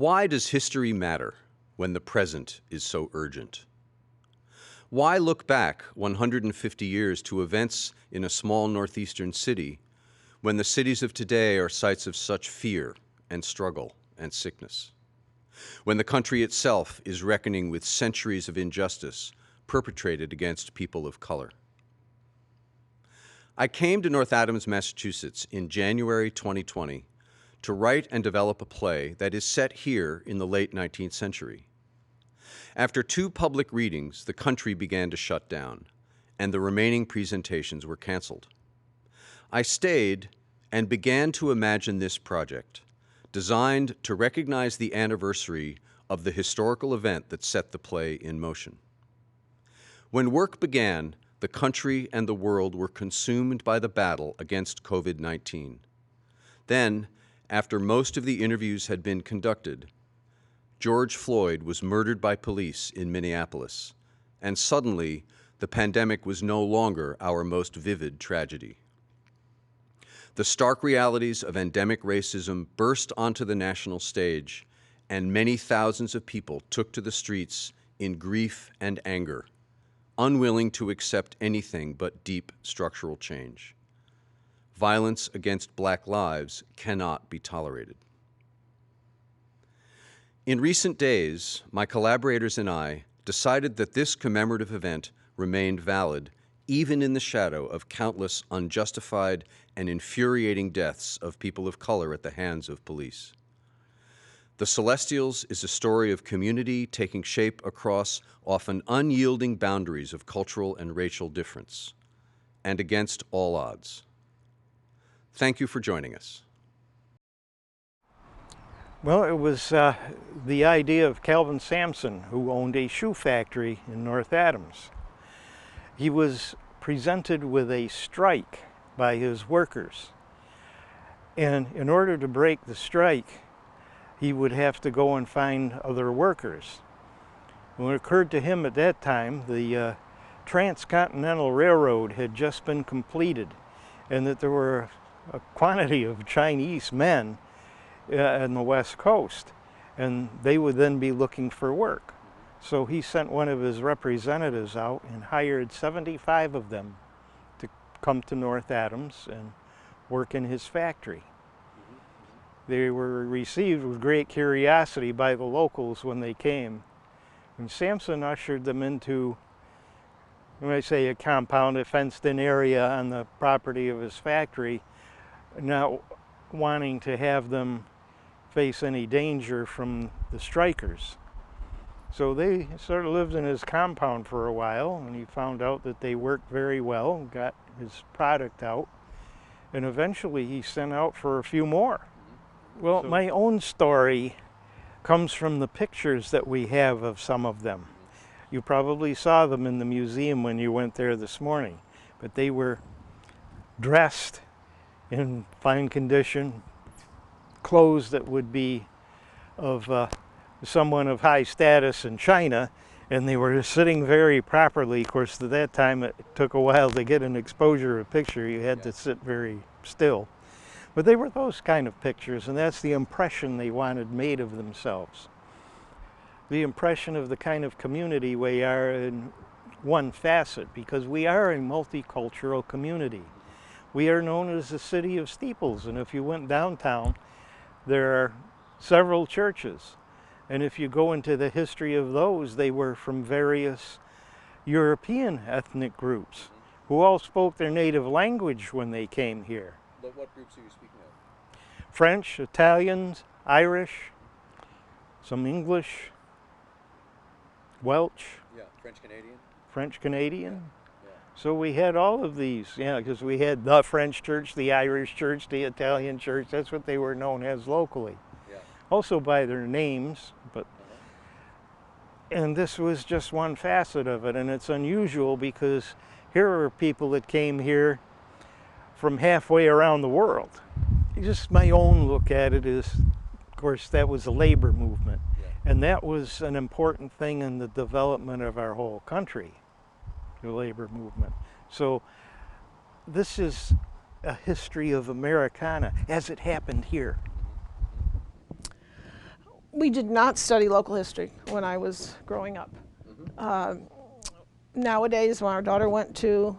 Why does history matter when the present is so urgent? Why look back 150 years to events in a small northeastern city when the cities of today are sites of such fear and struggle and sickness? When the country itself is reckoning with centuries of injustice perpetrated against people of color? I came to North Adams, Massachusetts in January 2020 to write and develop a play that is set here in the late 19th century. After 2 public readings, the country began to shut down, and the remaining presentations were canceled. I stayed and began to imagine this project, designed to recognize the anniversary of the historical event that set the play in motion. When work began, the country and the world were consumed by the battle against COVID-19. Then, after most of the interviews had been conducted, George Floyd was murdered by police in Minneapolis, and suddenly the pandemic was no longer our most vivid tragedy. The stark realities of endemic racism burst onto the national stage, and many thousands of people took to the streets in grief and anger, unwilling to accept anything but deep structural change. Violence against Black lives cannot be tolerated. In recent days, my collaborators and I decided that this commemorative event remained valid even in the shadow of countless unjustified and infuriating deaths of people of color at the hands of police. The Celestials is a story of community taking shape across often unyielding boundaries of cultural and racial difference, and against all odds. Thank you for joining us. Well, it was the idea of Calvin Sampson, who owned a shoe factory in North Adams. He was presented with a strike by his workers. And in order to break the strike, he would have to go and find other workers. When it occurred to him at that time, the Transcontinental Railroad had just been completed, and that there were a quantity of Chinese men on the West Coast, and they would then be looking for work. So he sent one of his representatives out and hired 75 of them to come to North Adams and work in his factory. They were received with great curiosity by the locals when they came. And Sampson ushered them into, when I say a compound, a fenced-in area on the property of his factory, not wanting to have them face any danger from the strikers. So they sort of lived in his compound for a while, and he found out that they worked very well, got his product out, and eventually he sent out for a few more. Well, my own story comes from the pictures that we have of some of them. You probably saw them in the museum when you went there this morning, but they were dressed in fine condition, clothes that would be of someone of high status in China, and they were sitting very properly. Of course, at that time it took a while to get an exposure of a picture. You had to sit very still. But they were those kind of pictures, and that's the impression they wanted made of themselves. The impression of the kind of community we are in one facet, because we are a multicultural community. We are known as the city of steeples, and if you went downtown, there are several churches. And if you go into the history of those, they were from various European ethnic groups who all spoke their native language when they came here. But what groups are you speaking of? French, Italians, Irish, some English, Welsh. Yeah, French-Canadian. French-Canadian. Yeah. So we had all of these, because we had the French church, the Irish church, the Italian church. That's what they were known as locally. Yeah. Also by their names, but and this was just one facet of it, and it's unusual because here are people that came here from halfway around the world. Just my own look at it is, of course, that was a labor movement, and that was an important thing in the development of our whole country, the labor movement. So this is a history of Americana as it happened here. We did not study local history when I was growing up. Nowadays, when our daughter went to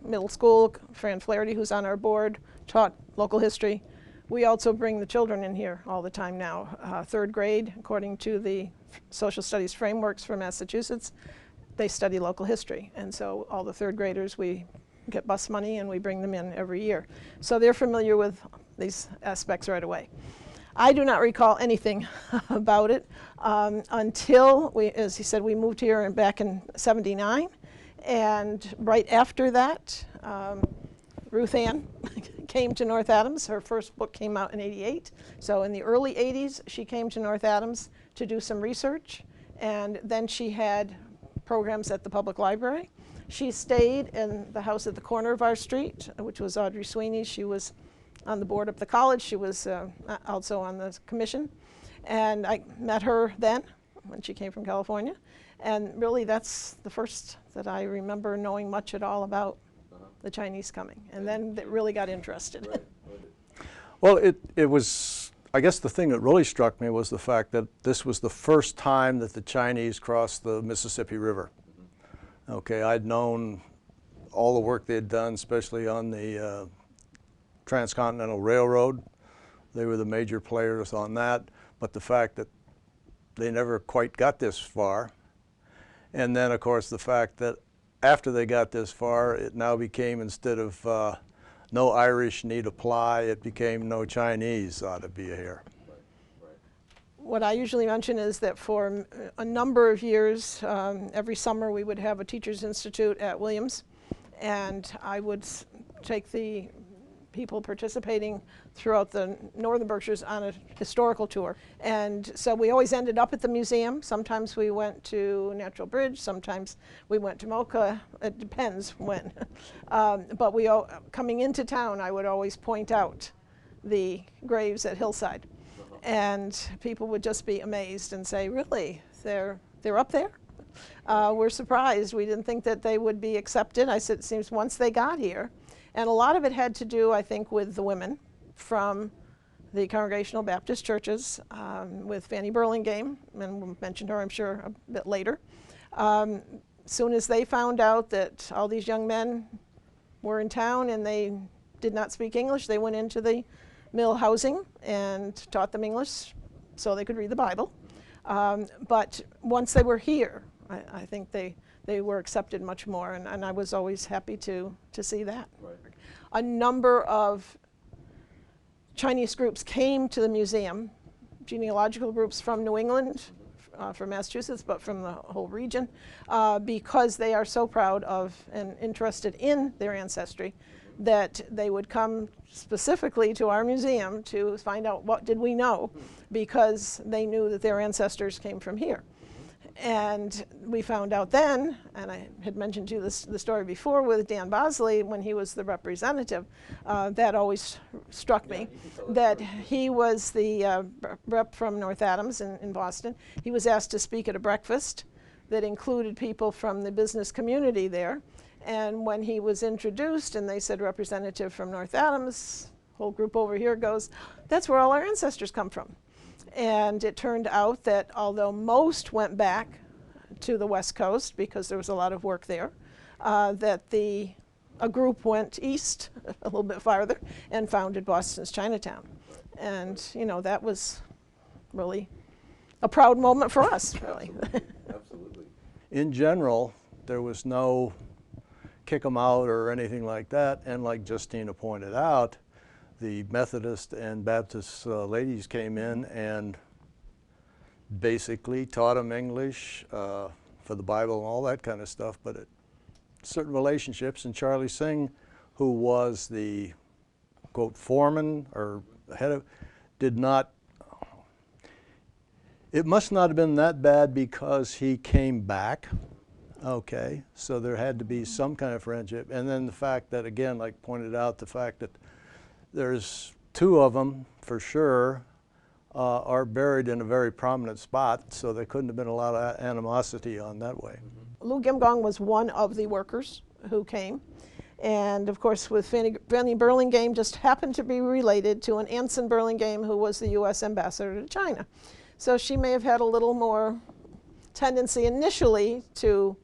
middle school, Fran Flaherty, who's on our board, taught local history. We also bring the children in here all the time now. Third grade, according to the social studies frameworks for Massachusetts, they study local history. And so all the third graders, we get bus money and we bring them in every year. So they're familiar with these aspects right away. I do not recall anything about it until we, as he said, we moved here back in '79. And right after that, Ruth Ann came to North Adams. Her first book came out in '88. So in the early '80s, she came to North Adams to do some research. And then she had programs at the public library. She stayed in the house at the corner of our street, which was Audrey Sweeney's. She was on the board of the college. She was also on the commission. And I met her then when she came from California. And really that's the first that I remember knowing much at all about the Chinese coming. And then it really got interested. Well, it was, I guess the thing that really struck me was the fact that this was the first time that the Chinese crossed the Mississippi River. Okay, I'd known all the work they'd done, especially on the Transcontinental Railroad. They were the major players on that, but the fact that they never quite got this far. And then, of course, the fact that after they got this far, it now became, instead of no Irish need apply, it became no Chinese ought to be here. What I usually mention is that for a number of years, every summer we would have a Teachers Institute at Williams, and I would take the people participating throughout the Northern Berkshires on a historical tour. And so we always ended up at the museum. Sometimes we went to Natural Bridge, sometimes we went to MoCA. It depends when. But coming into town, I would always point out the graves at Hillside. And people would just be amazed and say, really, they're up there? We're surprised. We didn't think that they would be accepted. I said, it seems once they got here. And a lot of it had to do, I think, with the women from the Congregational Baptist churches, with Fanny Burlingame, and we'll mention her, I'm sure, a bit later. Soon as they found out that all these young men were in town and they did not speak English, they went into the mill housing and taught them English so they could read the Bible. But once they were here, I think they were accepted much more, and I was always happy to see that. Right. A number of Chinese groups came to the museum, genealogical groups from New England, from Massachusetts, but from the whole region, because they are so proud of and interested in their ancestry that they would come specifically to our museum to find out what did we know, because they knew that their ancestors came from here. And we found out then, and I had mentioned to you the story before with Dan Bosley when he was the representative, that always struck me, that he was the rep from North Adams in Boston. He was asked to speak at a breakfast that included people from the business community there. And when he was introduced and they said representative from North Adams, whole group over here goes, that's where all our ancestors come from. And it turned out that although most went back to the West Coast because there was a lot of work there, that a group went east a little bit farther and founded Boston's Chinatown. And you know, that was really a proud moment for us, really. Absolutely. In general, there was no kick them out or anything like that, and like Justina pointed out, the Methodist and Baptist ladies came in and basically taught them English for the Bible and all that kind of stuff, but certain relationships, and Charlie Singh, who was the, quote, foreman or head of, did not, it must not have been that bad because he came back, okay, so there had to be some kind of friendship. And then the fact that, again, like pointed out, the fact that there's two of them for sure are buried in a very prominent spot, so there couldn't have been a lot of animosity on that way. Lou Gimgong was one of the workers who came, and of course with Fanny Burlingame just happened to be related to an Anson Burlingame who was the U.S. ambassador to China. So she may have had a little more tendency initially to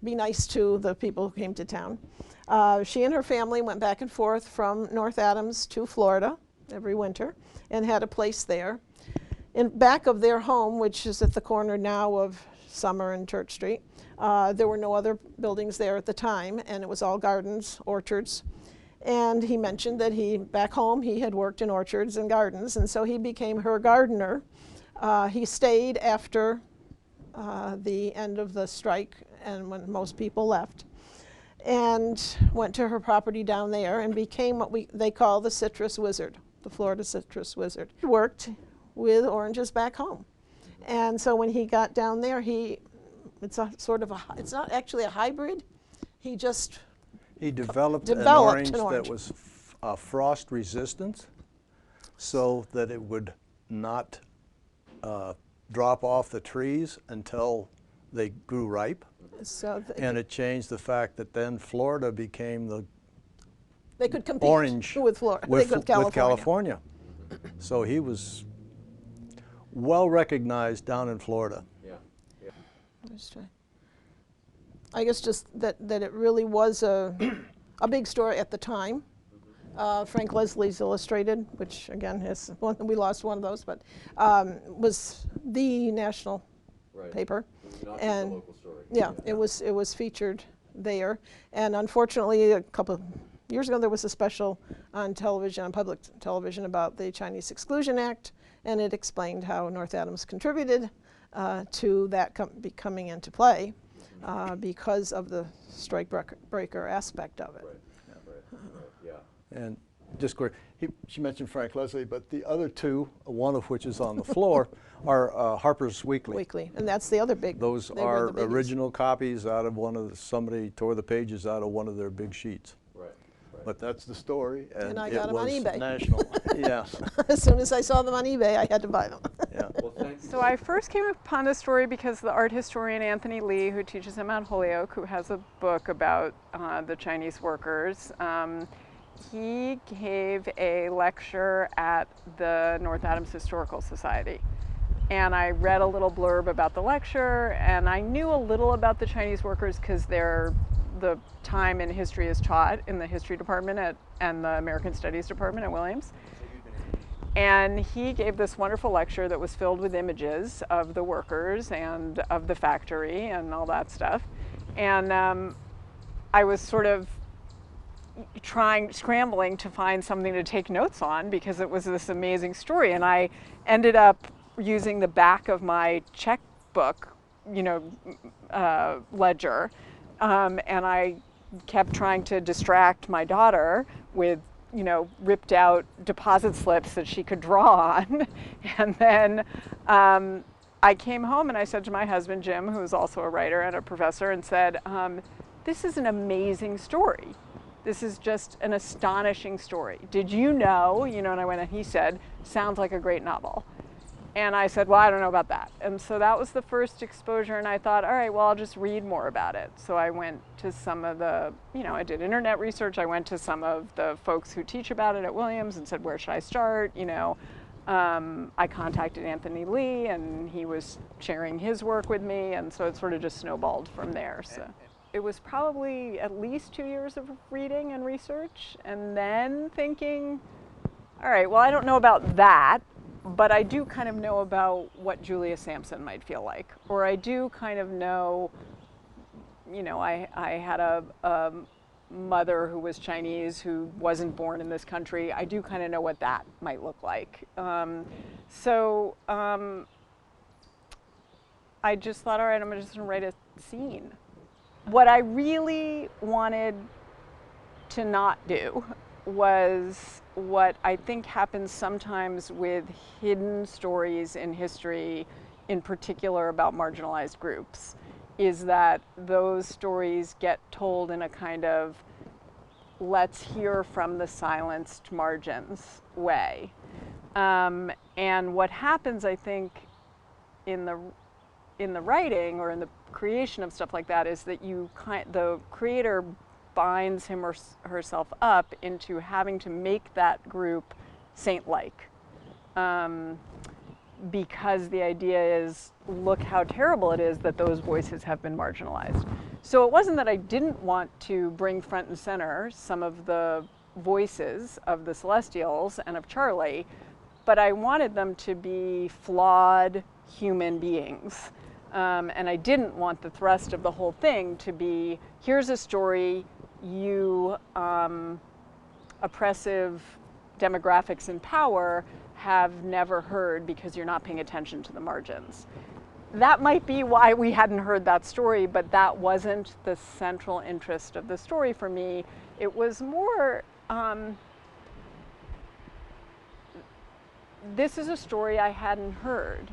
be nice to the people who came to town. She and her family went back and forth from North Adams to Florida every winter and had a place there. In back of their home, which is at the corner now of Summer and Church Street, there were no other buildings there at the time, and it was all gardens, orchards. And he mentioned that back home, he had worked in orchards and gardens, and so he became her gardener. He stayed after the end of the strike and when most people left, and went to her property down there and became what they call the citrus wizard, the Florida citrus wizard. He worked with oranges back home. And so when he got down there, it's not actually a hybrid. He developed an orange that was frost resistant, so that it would not drop off the trees until they grew ripe. So and it changed the fact that then Florida became they could compete orange with Florida, with California. So he was well recognized down in Florida. Yeah. Yeah. I guess just that it really was a big story at the time. Frank Leslie's Illustrated, which again is we lost one of those, but was the national paper, Not and just a local story. yeah, it was featured there. And unfortunately, a couple of years ago, there was a special on television, on public television, about the Chinese Exclusion Act, and it explained how North Adams contributed to that coming into play because of the strike breaker aspect of it. Right. Yeah. And just quick, she mentioned Frank Leslie, but the other two, one of which is on the floor, are Harper's Weekly. And that's the other big. Those are original copies out of somebody tore the pages out of one of their big sheets. Right. But that's the story, and I it got them on was eBay. national. Yeah. As soon as I saw them on eBay, I had to buy them. Yeah. Well, thank you. So I first came upon this story because the art historian Anthony Lee, who teaches at Mount Holyoke, who has a book about the Chinese workers, he gave a lecture at the North Adams Historical Society. And I read a little blurb about the lecture, and I knew a little about the Chinese workers because the time in history is taught in the history department and the American Studies department at Williams. And he gave this wonderful lecture that was filled with images of the workers and of the factory and all that stuff. And I was sort of scrambling to find something to take notes on because it was this amazing story. And I ended up using the back of my checkbook, ledger. And I kept trying to distract my daughter with ripped out deposit slips that she could draw on. And then I came home and I said to my husband, Jim, who's also a writer and a professor, and said, this is an amazing story. This is just an astonishing story. Did you know? And I went and he said, sounds like a great novel. And I said, well, I don't know about that. And so that was the first exposure, and I thought, all right, well, I'll just read more about it. So I went to some of the, I did internet research. I went to some of the folks who teach about it at Williams and said, where should I start? I contacted Anthony Lee, and he was sharing his work with me, and so it sort of just snowballed from there. So it was probably at least 2 years of reading and research, and then thinking, all right, well, I don't know about that, but I do kind of know about what Julia Sampson might feel like, or I do kind of know, I had a mother who was Chinese who wasn't born in this country. I do kind of know what that might look like. So I just thought, all right, I'm just gonna write a scene. What I really wanted to not do was what I think happens sometimes with hidden stories in history, in particular about marginalized groups, is that those stories get told in a kind of let's hear from the silenced margins way. And what happens, I think, in the writing or in the creation of stuff like that is that the creator binds him or herself up into having to make that group saint-like. because the idea is, look how terrible it is that those voices have been marginalized. So it wasn't that I didn't want to bring front and center some of the voices of the Celestials and of Charlie, but I wanted them to be flawed human beings. And I didn't want the thrust of the whole thing to be, here's a story you oppressive demographics in power have never heard because you're not paying attention to the margins. That might be why we hadn't heard that story, but that wasn't the central interest of the story for me. It was more, this is a story I hadn't heard.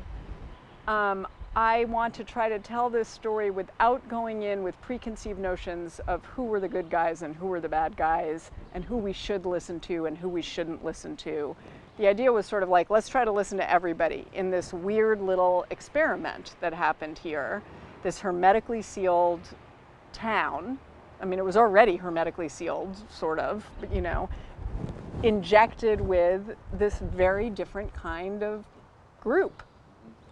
I want to try to tell this story without going in with preconceived notions of who were the good guys and who were the bad guys and who we should listen to and who we shouldn't listen to. The idea was sort of like, let's try to listen to everybody in this weird little experiment that happened here, this hermetically sealed town. I mean, it was already hermetically sealed, sort of, but, you know, injected with this very different kind of group.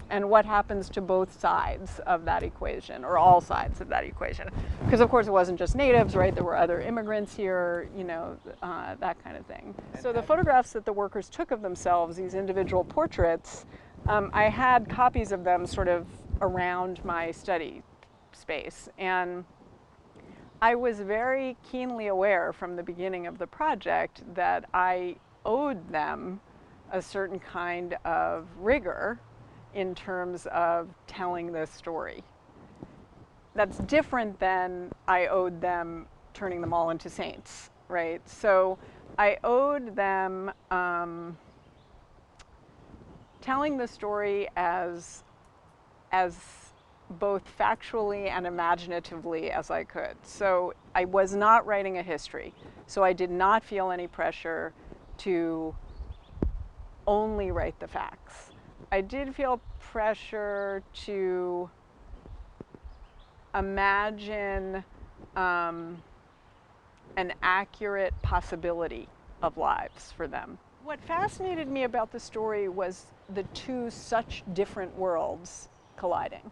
And what happens to both sides of that equation, or all sides of that equation. Because of course it wasn't just natives, right? There were other immigrants here, you know, that kind of thing. So the photographs that the workers took of themselves, these individual portraits, I had copies of them sort of around my study space. And I was very keenly aware from the beginning of the project that I owed them a certain kind of rigor in terms of telling this story. That's different than I owed them turning them all into saints, right? So I owed them telling the story as both factually and imaginatively as I could. So I was not writing a history, so I did not feel any pressure to only write the facts. I did feel pressure to imagine an accurate possibility of lives for them. What fascinated me about the story was the two such different worlds colliding.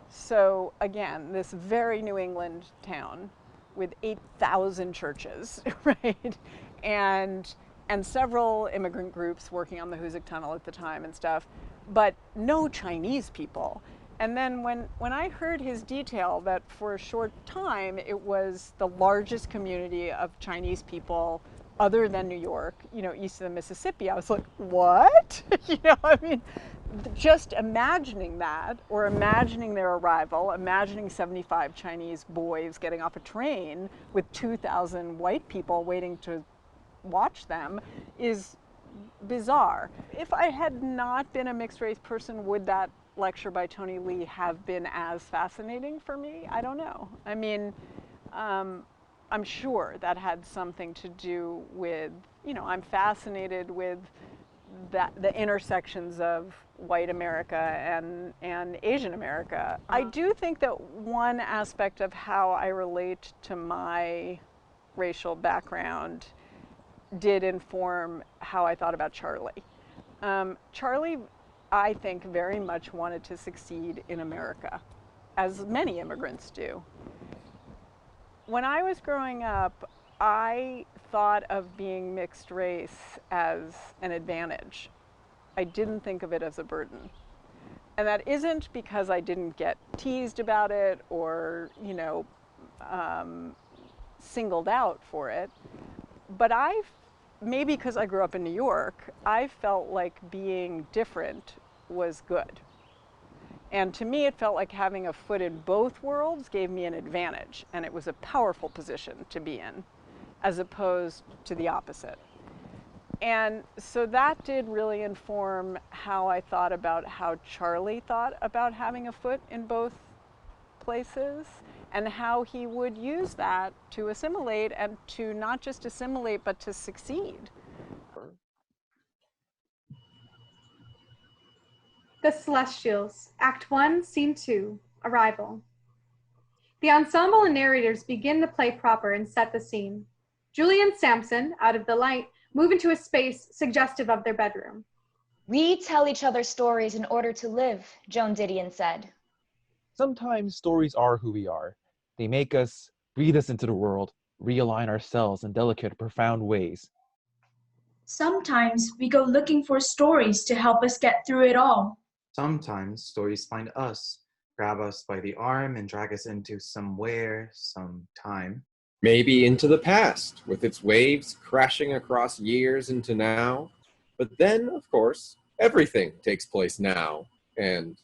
So again, this very New England town with 8,000 churches, right? And several immigrant groups working on the Hoosic Tunnel at the time and stuff, but no Chinese people. And then when I heard his detail that for a short time it was the largest community of Chinese people other than New York, you know, east of the Mississippi, I was like, what? You know, I mean, just imagining that, or imagining their arrival, imagining 75 Chinese boys getting off a train with 2,000 white people waiting to watch them is bizarre. If I had not been a mixed race person, would that lecture by Tony Lee have been as fascinating for me? I don't know. I mean, I'm sure that had something to do with, you know, I'm fascinated with the intersections of white America and Asian America. I do think that one aspect of how I relate to my racial background did inform how I thought about Charlie. Charlie, I think, very much wanted to succeed in America, as many immigrants do. When I was growing up, I thought of being mixed race as an advantage. I didn't think of it as a burden. And that isn't because I didn't get teased about it or, you know, singled out for it, but maybe because I grew up in New York, I felt like being different was good. And to me, it felt like having a foot in both worlds gave me an advantage, and it was a powerful position to be in, as opposed to the opposite. And so that did really inform how I thought about how Charlie thought about having a foot in both places, and how he would use that to assimilate, and to not just assimilate, but to succeed. The Celestials, Act 1, Scene 2, Arrival. The ensemble and narrators begin the play proper and set the scene. Julie and Sampson, out of the light, move into a space suggestive of their bedroom. We tell each other stories in order to live, Joan Didion said. Sometimes stories are who we are. They make us, breathe us into the world, realign ourselves in delicate, profound ways. Sometimes we go looking for stories to help us get through it all. Sometimes stories find us, grab us by the arm and drag us into somewhere, sometime. Maybe into the past, with its waves crashing across years into now. But then, of course, everything takes place now, and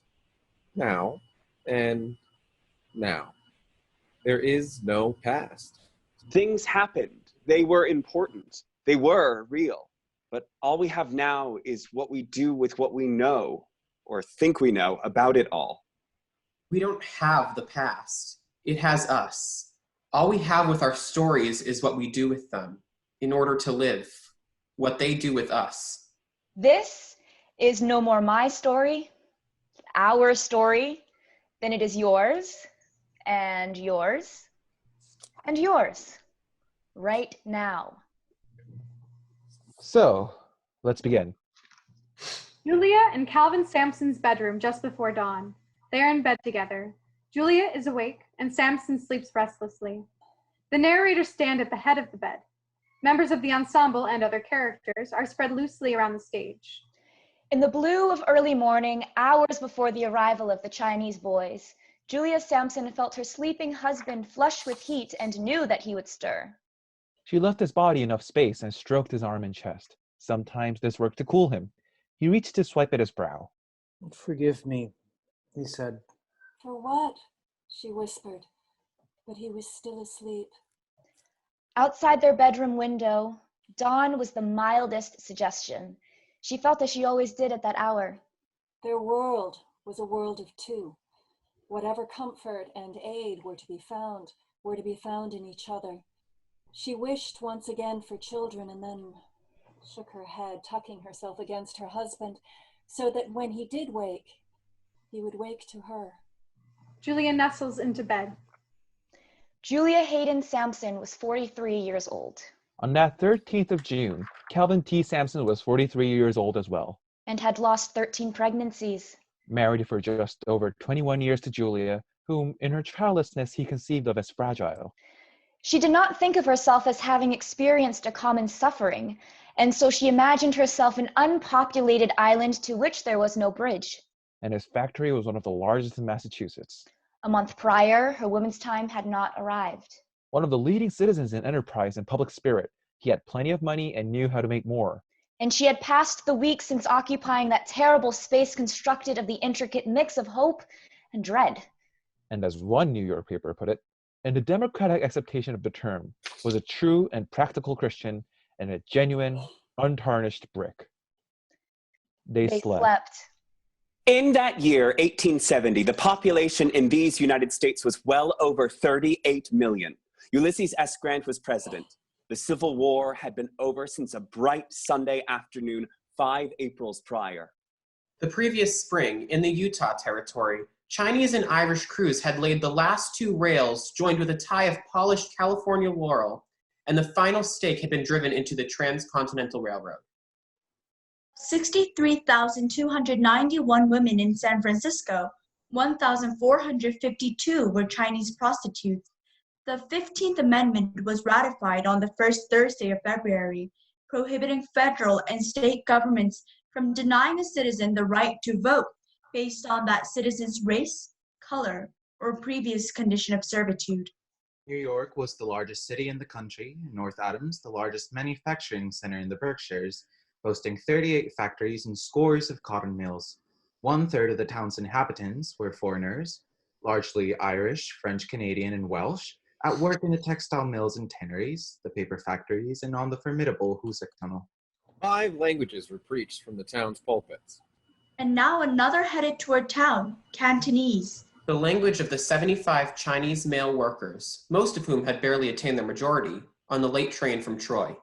now, and now. There is no past. Things happened. They were important. They were real. But all we have now is what we do with what we know, or think we know, about it all. We don't have the past. It has us. All we have with our stories is what we do with them in order to live, what they do with us. This is no more my story, our story, than it is yours, and yours, and yours, right now. So, let's begin. Julia in Calvin Sampson's bedroom just before dawn. They are in bed together. Julia is awake, and Sampson sleeps restlessly. The narrators stand at the head of the bed. Members of the ensemble and other characters are spread loosely around the stage. In the blue of early morning, hours before the arrival of the Chinese boys, Julia Sampson felt her sleeping husband flush with heat and knew that he would stir. She left his body enough space and stroked his arm and chest. Sometimes this worked to cool him. He reached to swipe at his brow. "Forgive me," he said. "For what?" she whispered, but he was still asleep. Outside their bedroom window, dawn was the mildest suggestion. She felt as she always did at that hour. Their world was a world of two. Whatever comfort and aid were to be found in each other. She wished once again for children and then shook her head, tucking herself against her husband, so that when he did wake, he would wake to her. Julia nestles into bed. Julia Hayden Sampson was 43 years old. On that 13th of June, Calvin T. Sampson was 43 years old as well. And had lost 13 pregnancies. Married for just over 21 years to Julia, whom in her childlessness he conceived of as fragile. She did not think of herself as having experienced a common suffering, and so she imagined herself an unpopulated island to which there was no bridge. And his factory was one of the largest in Massachusetts. A month prior, her woman's time had not arrived. One of the leading citizens in enterprise and public spirit, he had plenty of money and knew how to make more. And she had passed the weeks since occupying that terrible space constructed of the intricate mix of hope and dread. And as one New York paper put it, in the democratic acceptation of the term, was a true and practical Christian and a genuine, untarnished brick. They slept. In that year, 1870, the population in these United States was well over 38 million. Ulysses S. Grant was president. The Civil War had been over since a bright Sunday afternoon 5 Aprils prior. The previous spring, in the Utah Territory, Chinese and Irish crews had laid the last two rails joined with a tie of polished California laurel, and the final stake had been driven into the Transcontinental Railroad. 63,291 women in San Francisco, 1,452 were Chinese prostitutes. The 15th Amendment was ratified on the first Thursday of February, prohibiting federal and state governments from denying a citizen the right to vote based on that citizen's race, color, or previous condition of servitude. New York was the largest city in the country, and North Adams the largest manufacturing center in the Berkshires, boasting 38 factories and scores of cotton mills. 1/3 of the town's inhabitants were foreigners, largely Irish, French, Canadian, and Welsh, at work in the textile mills and tanneries, the paper factories, and on the formidable Hoosick Tunnel. 5 languages were preached from the town's pulpits. And now another headed toward town, Cantonese. The language of the 75 Chinese male workers, most of whom had barely attained their majority, on the late train from Troy.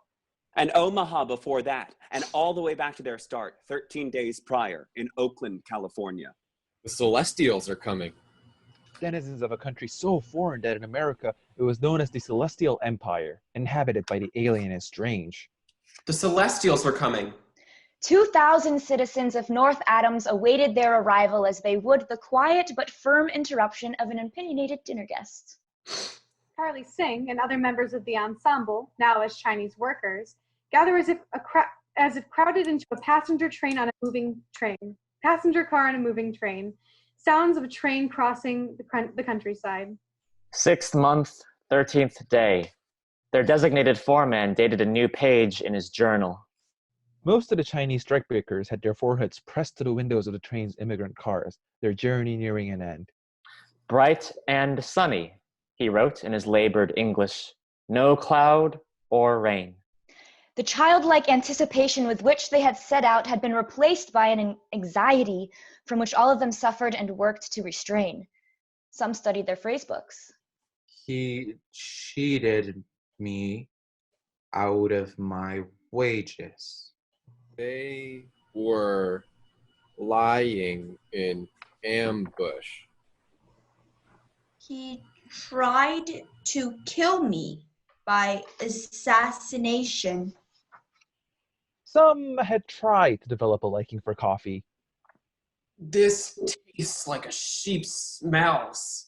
And Omaha before that, and all the way back to their start, 13 days prior, in Oakland, California. The Celestials are coming. Denizens of a country so foreign that in America it was known as the Celestial Empire, inhabited by the alien and strange. The Celestials were coming. 2,000 citizens of North Adams awaited their arrival as they would the quiet but firm interruption of an opinionated dinner guest. Charlie Singh and other members of the ensemble, now as Chinese workers, gather as if crowded into a passenger car on a moving train. Sounds of a train crossing the countryside. 6th month, 13th day. Their designated foreman dated a new page in his journal. Most of the Chinese strikebreakers had their foreheads pressed to the windows of the train's immigrant cars, their journey nearing an end. Bright and sunny, he wrote in his labored English. No cloud or rain. The childlike anticipation with which they had set out had been replaced by an anxiety from which all of them suffered and worked to restrain. Some studied their phrase books. He cheated me out of my wages. They were lying in ambush. He tried to kill me by assassination. Some had tried to develop a liking for coffee. This tastes like a sheep's smells.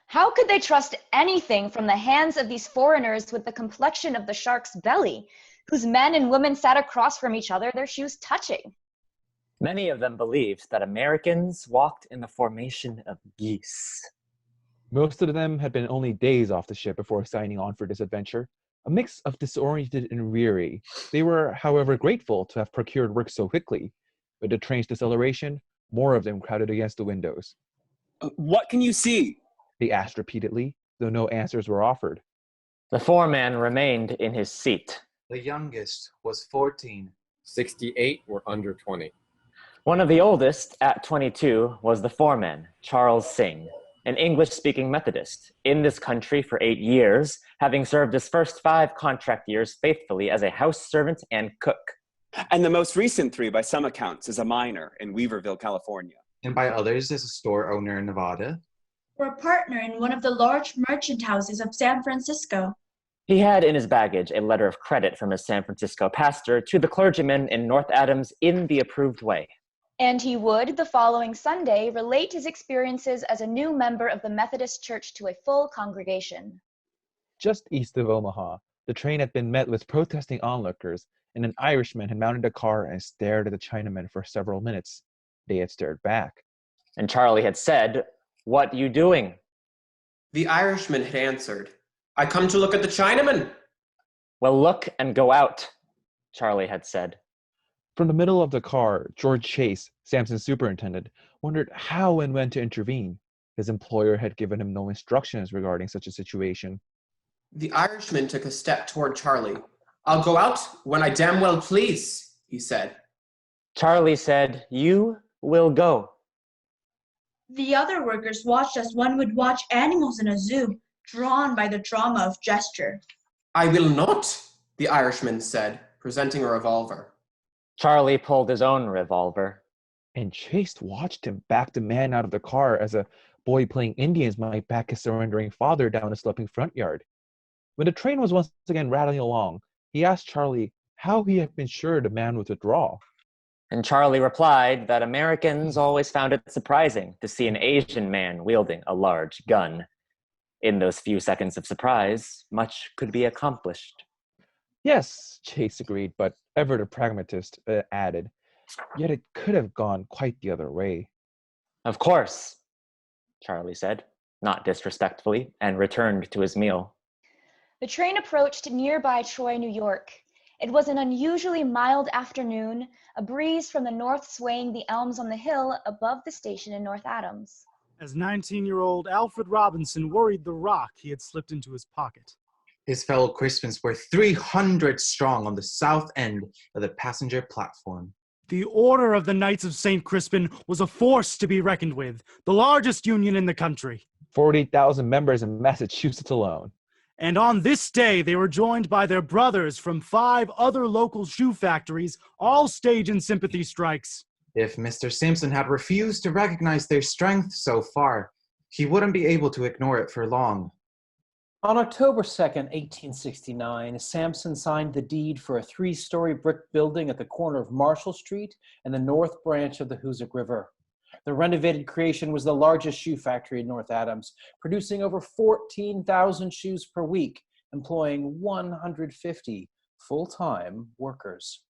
How could they trust anything from the hands of these foreigners with the complexion of the shark's belly, whose men and women sat across from each other, their shoes touching? Many of them believed that Americans walked in the formation of geese. Most of them had been only days off the ship before signing on for this adventure, a mix of disoriented and weary. They were, however, grateful to have procured work so quickly. With the train's deceleration, more of them crowded against the windows. What can you see? They asked repeatedly, though no answers were offered. The foreman remained in his seat. The youngest was 14. 68 were under 20. One of the oldest, at 22, was the foreman, Charles Singh, an English-speaking Methodist, in this country for 8 years, having served his first 5 contract years faithfully as a house servant and cook. And the most recent 3, by some accounts, is a miner in Weaverville, California. And by others as a store owner in Nevada. Or a partner in one of the large merchant houses of San Francisco. He had in his baggage a letter of credit from his San Francisco pastor to the clergyman in North Adams in the approved way. And he would, the following Sunday, relate his experiences as a new member of the Methodist Church to a full congregation. Just east of Omaha, the train had been met with protesting onlookers, and an Irishman had mounted a car and stared at the Chinamen for several minutes. They had stared back. And Charlie had said, "What you doing?" The Irishman had answered, "I come to look at the Chinaman." "Well, look and go out," Charlie had said. From the middle of the car, George Chase, Sampson's superintendent, wondered how and when to intervene. His employer had given him no instructions regarding such a situation. The Irishman took a step toward Charlie. "I'll go out when I damn well please," he said. Charlie said, "You will go." The other workers watched as one would watch animals in a zoo, drawn by the drama of gesture. "I will not," the Irishman said, presenting a revolver. Charlie pulled his own revolver. And Chase watched him back the man out of the car as a boy playing Indians might back his surrendering father down a sloping front yard. When the train was once again rattling along, he asked Charlie how he had been sure the man would withdraw. And Charlie replied that Americans always found it surprising to see an Asian man wielding a large gun. In those few seconds of surprise, much could be accomplished. Yes, Chase agreed, but ever the pragmatist added, yet it could have gone quite the other way. "Of course," Charlie said, not disrespectfully, and returned to his meal. The train approached nearby Troy, New York. It was an unusually mild afternoon, a breeze from the north swaying the elms on the hill above the station in North Adams. As 19-year-old Alfred Robinson worried the rock he had slipped into his pocket. His fellow Crispins were 300 strong on the south end of the passenger platform. The Order of the Knights of St. Crispin was a force to be reckoned with, the largest union in the country. 40,000 members in Massachusetts alone. And on this day, they were joined by their brothers from 5 other local shoe factories, all staging sympathy strikes. If Mr. Sampson had refused to recognize their strength so far, he wouldn't be able to ignore it for long. On October 2nd, 1869, Sampson signed the deed for a 3-story brick building at the corner of Marshall Street and the north branch of the Hoosick River. The renovated creation was the largest shoe factory in North Adams, producing over 14,000 shoes per week, employing 150 full-time workers.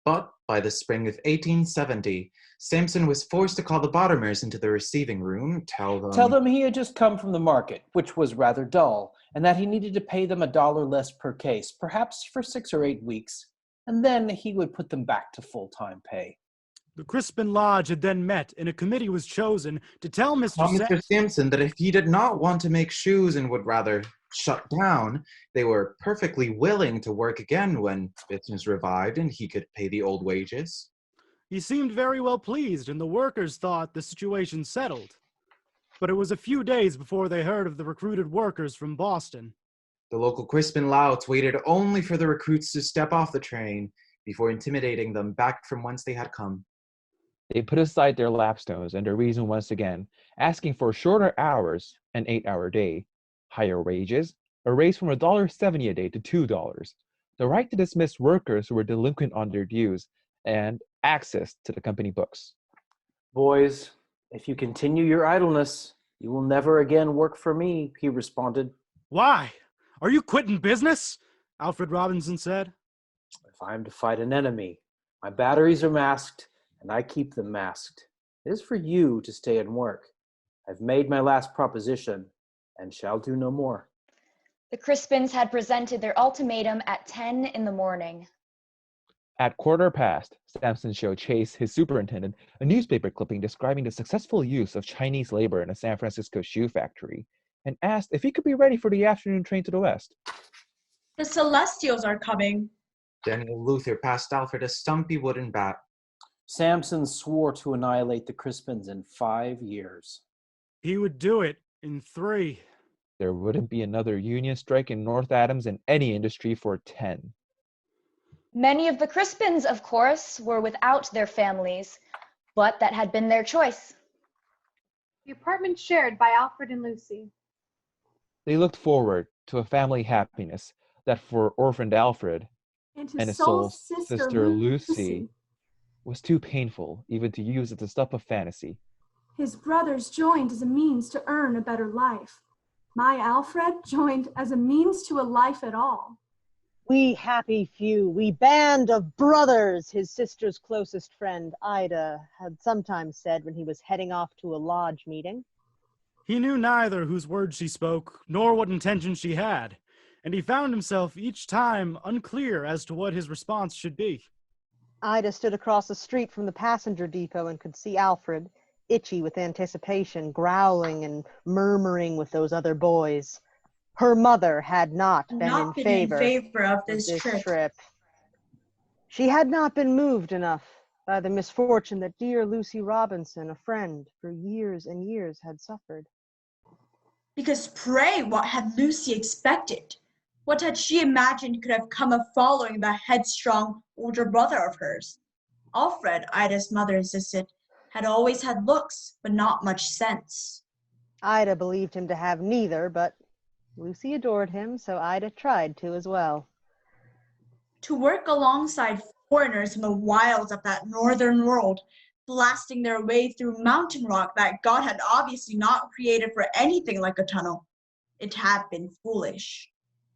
But by the spring of 1870, Sampson was forced to call the bottomers into the receiving room, tell them he had just come from the market, which was rather dull, and that he needed to pay them $1 less per case, perhaps for 6 or 8 weeks, and then he would put them back to full-time pay. The Crispin Lodge had then met, and a committee was chosen to tell Mr. Sampson that if he did not want to make shoes and would rather shut down, they were perfectly willing to work again when business revived and he could pay the old wages. He seemed very well pleased, and the workers thought the situation settled. But it was a few days before they heard of the recruited workers from Boston. The local Crispin louts waited only for the recruits to step off the train before intimidating them back from whence they had come. They put aside their lapstones and their reason once again, asking for shorter hours, an 8-hour day, higher wages, a raise from $1.70 a day to $2, the right to dismiss workers who were delinquent on their dues, and access to the company books. Boys, if you continue your idleness, you will never again work for me, he responded. Why? Are you quitting business? Alfred Robinson said. If I am to fight an enemy, my batteries are masked, and I keep them masked. It is for you to stay and work. I've made my last proposition, and shall do no more. The Crispins had presented their ultimatum at 10 in the morning. At 15:15, Sampson showed Chase, his superintendent, a newspaper clipping describing the successful use of Chinese labor in a San Francisco shoe factory, and asked if he could be ready for the afternoon train to the west. The Celestials are coming. Daniel Luther passed Alfred a stumpy wooden bat. Sampson swore to annihilate the Crispins in 5 years. He would do it in 3. There wouldn't be another union strike in North Adams in any industry for 10. Many of the Crispins, of course, were without their families, but that had been their choice. The apartment shared by Alfred and Lucy. They looked forward to a family happiness that for orphaned Alfred and his soul sister Lucy was too painful even to use as the stuff of fantasy. His brothers joined as a means to earn a better life. My Alfred joined as a means to a life at all. We happy few, we band of brothers, his sister's closest friend, Ida, had sometimes said when he was heading off to a lodge meeting. He knew neither whose words she spoke, nor what intention she had, and he found himself each time unclear as to what his response should be. Ida stood across the street from the passenger depot and could see Alfred, itchy with anticipation, growling and murmuring with those other boys. Her mother had not been in favor of this trip. She had not been moved enough by the misfortune that dear Lucy Robinson, a friend, for years and years had suffered. Because pray, what had Lucy expected? What had she imagined could have come of following the headstrong older brother of hers? Alfred, Ida's mother insisted, had always had looks, but not much sense. Ida believed him to have neither, but Lucy adored him, so Ida tried to as well. To work alongside foreigners in the wilds of that northern world, blasting their way through mountain rock that God had obviously not created for anything like a tunnel. It had been foolish.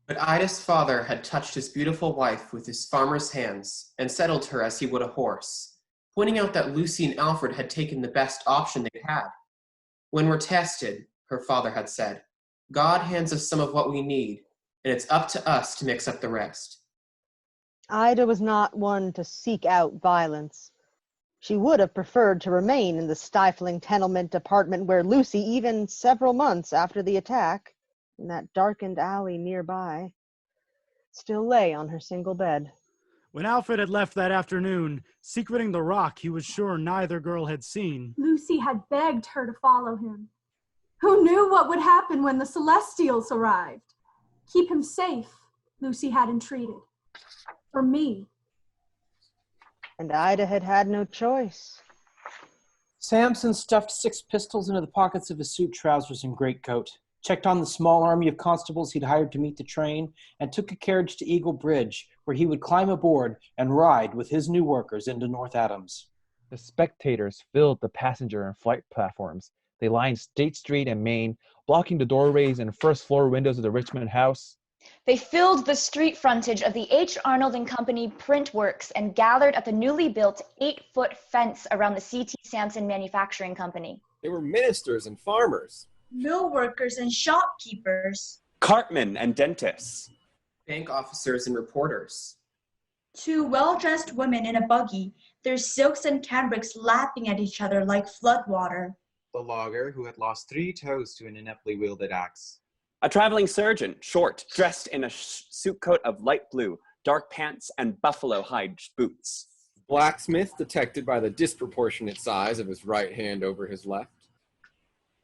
But Ida's father had touched his beautiful wife with his farmer's hands and settled her as he would a horse, pointing out that Lucy and Alfred had taken the best option they had. When we're tested, her father had said, God hands us some of what we need, and it's up to us to mix up the rest. Ida was not one to seek out violence. She would have preferred to remain in the stifling tenement apartment where Lucy, even several months after the attack, in that darkened alley nearby, still lay on her single bed. When Alfred had left that afternoon, secreting the rock he was sure neither girl had seen, Lucy had begged her to follow him. Who knew what would happen when the Celestials arrived? Keep him safe, Lucy had entreated. For me. And Ida had had no choice. Sampson stuffed 6 pistols into the pockets of his suit trousers and greatcoat, checked on the small army of constables he'd hired to meet the train, and took a carriage to Eagle Bridge, where he would climb aboard and ride with his new workers into North Adams. The spectators filled the passenger and flight platforms. They lined State Street and Main, blocking the doorways and first-floor windows of the Richmond House. They filled the street frontage of the H. Arnold and Company print works and gathered at the newly built 8-foot fence around the C.T. Sampson Manufacturing Company. They were ministers and farmers, mill workers and shopkeepers, cartmen and dentists, bank officers and reporters. 2 well-dressed women in a buggy, their silks and cambrics lapping at each other like floodwater. The logger who had lost 3 toes to an ineptly wielded axe. A traveling surgeon, short, dressed in a suit coat of light blue, dark pants, and buffalo hide boots. Blacksmith detected by the disproportionate size of his right hand over his left.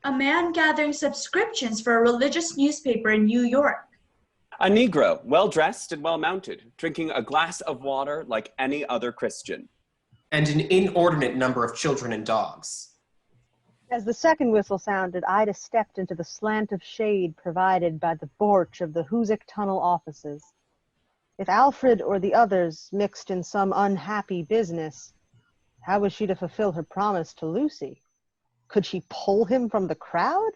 A man gathering subscriptions for a religious newspaper in New York. A Negro, well-dressed and well-mounted, drinking a glass of water like any other Christian. And an inordinate number of children and dogs. As the second whistle sounded, Ida stepped into the slant of shade provided by the porch of the Hoosick Tunnel offices. If Alfred or the others mixed in some unhappy business, how was she to fulfill her promise to Lucy? Could she pull him from the crowd?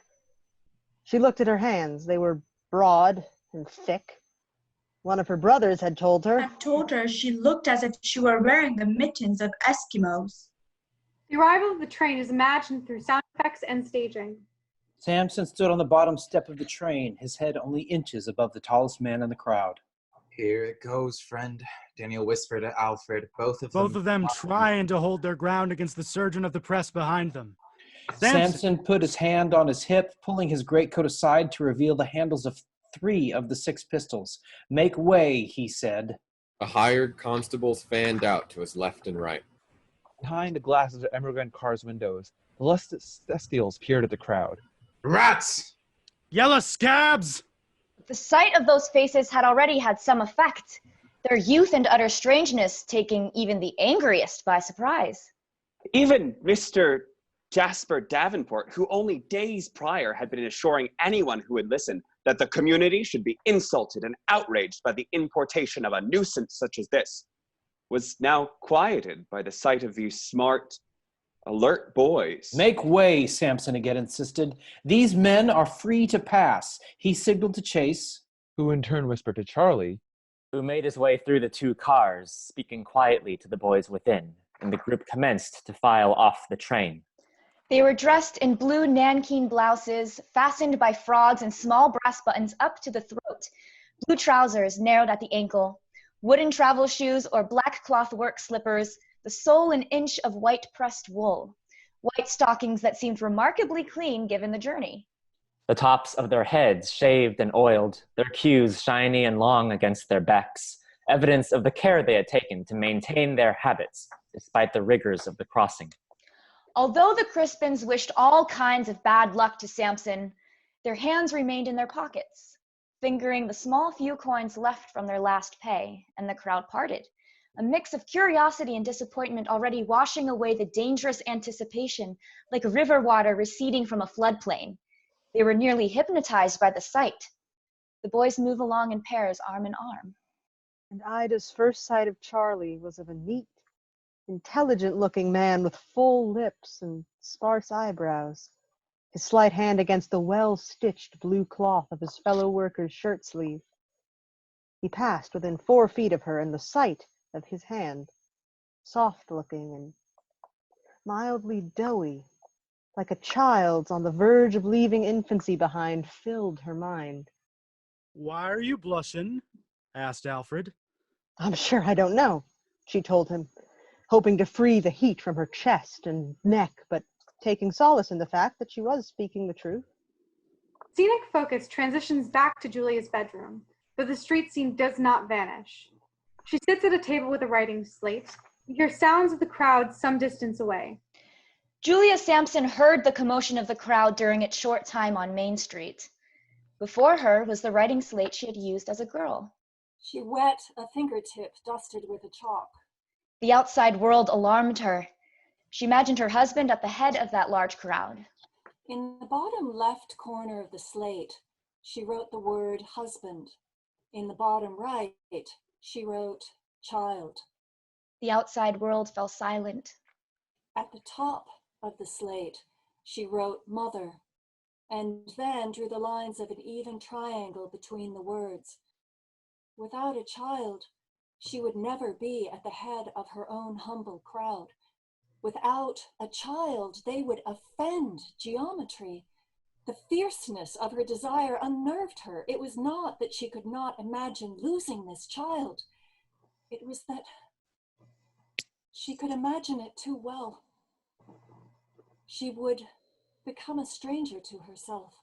She looked at her hands. They were broad and thick. One of her brothers had told her she looked as if she were wearing the mittens of Eskimos. The arrival of the train is imagined through sound effects and staging. Sampson stood on the bottom step of the train, his head only inches above the tallest man in the crowd. Here it goes, friend, Daniel whispered to Alfred, both of them trying to hold their ground against the surgeon of the press behind them. Sampson put his hand on his hip, pulling his greatcoat aside to reveal the handles of 3 of the 6 pistols. "Make way," he said. The hired constables fanned out to his left and right. Behind the glasses of emigrant cars' windows, the Celestials peered at the crowd. Rats! Yellow scabs! The sight of those faces had already had some effect, their youth and utter strangeness taking even the angriest by surprise. Even Mr. Jasper Davenport, who only days prior had been assuring anyone who would listen that the community should be insulted and outraged by the importation of a nuisance such as this, was now quieted by the sight of these smart, alert boys. "Make way," Sampson again insisted. "These men are free to pass." He signaled to Chase, who in turn whispered to Charlie, who made his way through the 2 cars, speaking quietly to the boys within, and the group commenced to file off the train. They were dressed in blue nankeen blouses, fastened by frogs and small brass buttons up to the throat, blue trousers narrowed at the ankle, wooden travel shoes or black cloth work slippers, the sole an inch of white pressed wool, white stockings that seemed remarkably clean given the journey. The tops of their heads shaved and oiled, their queues shiny and long against their backs, evidence of the care they had taken to maintain their habits despite the rigors of the crossing. Although the Crispins wished all kinds of bad luck to Sampson, their hands remained in their pockets, fingering the small few coins left from their last pay, and the crowd parted, a mix of curiosity and disappointment already washing away the dangerous anticipation like river water receding from a floodplain. They were nearly hypnotized by the sight. The boys move along in pairs, arm in arm. And Ida's first sight of Charlie was of a neat, intelligent-looking man with full lips and sparse eyebrows, his slight hand against the well-stitched blue cloth of his fellow worker's shirt sleeve. He passed within 4 feet of her, and the sight of his hand, soft-looking and mildly doughy, like a child's on the verge of leaving infancy behind, filled her mind. "Why are you blushing?" asked Alfred. "I'm sure I don't know," she told him, hoping to free the heat from her chest and neck, but taking solace in the fact that she was speaking the truth. Scenic focus transitions back to Julia's bedroom, but the street scene does not vanish. She sits at a table with a writing slate. You hear sounds of the crowd some distance away. Julia Sampson heard the commotion of the crowd during its short time on Main Street. Before her was the writing slate she had used as a girl. She wet a fingertip dusted with a chalk. The outside world alarmed her. She imagined her husband at the head of that large crowd. In the bottom left corner of the slate, she wrote the word husband. In the bottom right, she wrote child. The outside world fell silent. At the top of the slate, she wrote mother, and then drew the lines of an even triangle between the words. Without a child, she would never be at the head of her own humble crowd. Without a child, they would offend geometry. The fierceness of her desire unnerved her. It was not that she could not imagine losing this child. It was that she could imagine it too well. She would become a stranger to herself.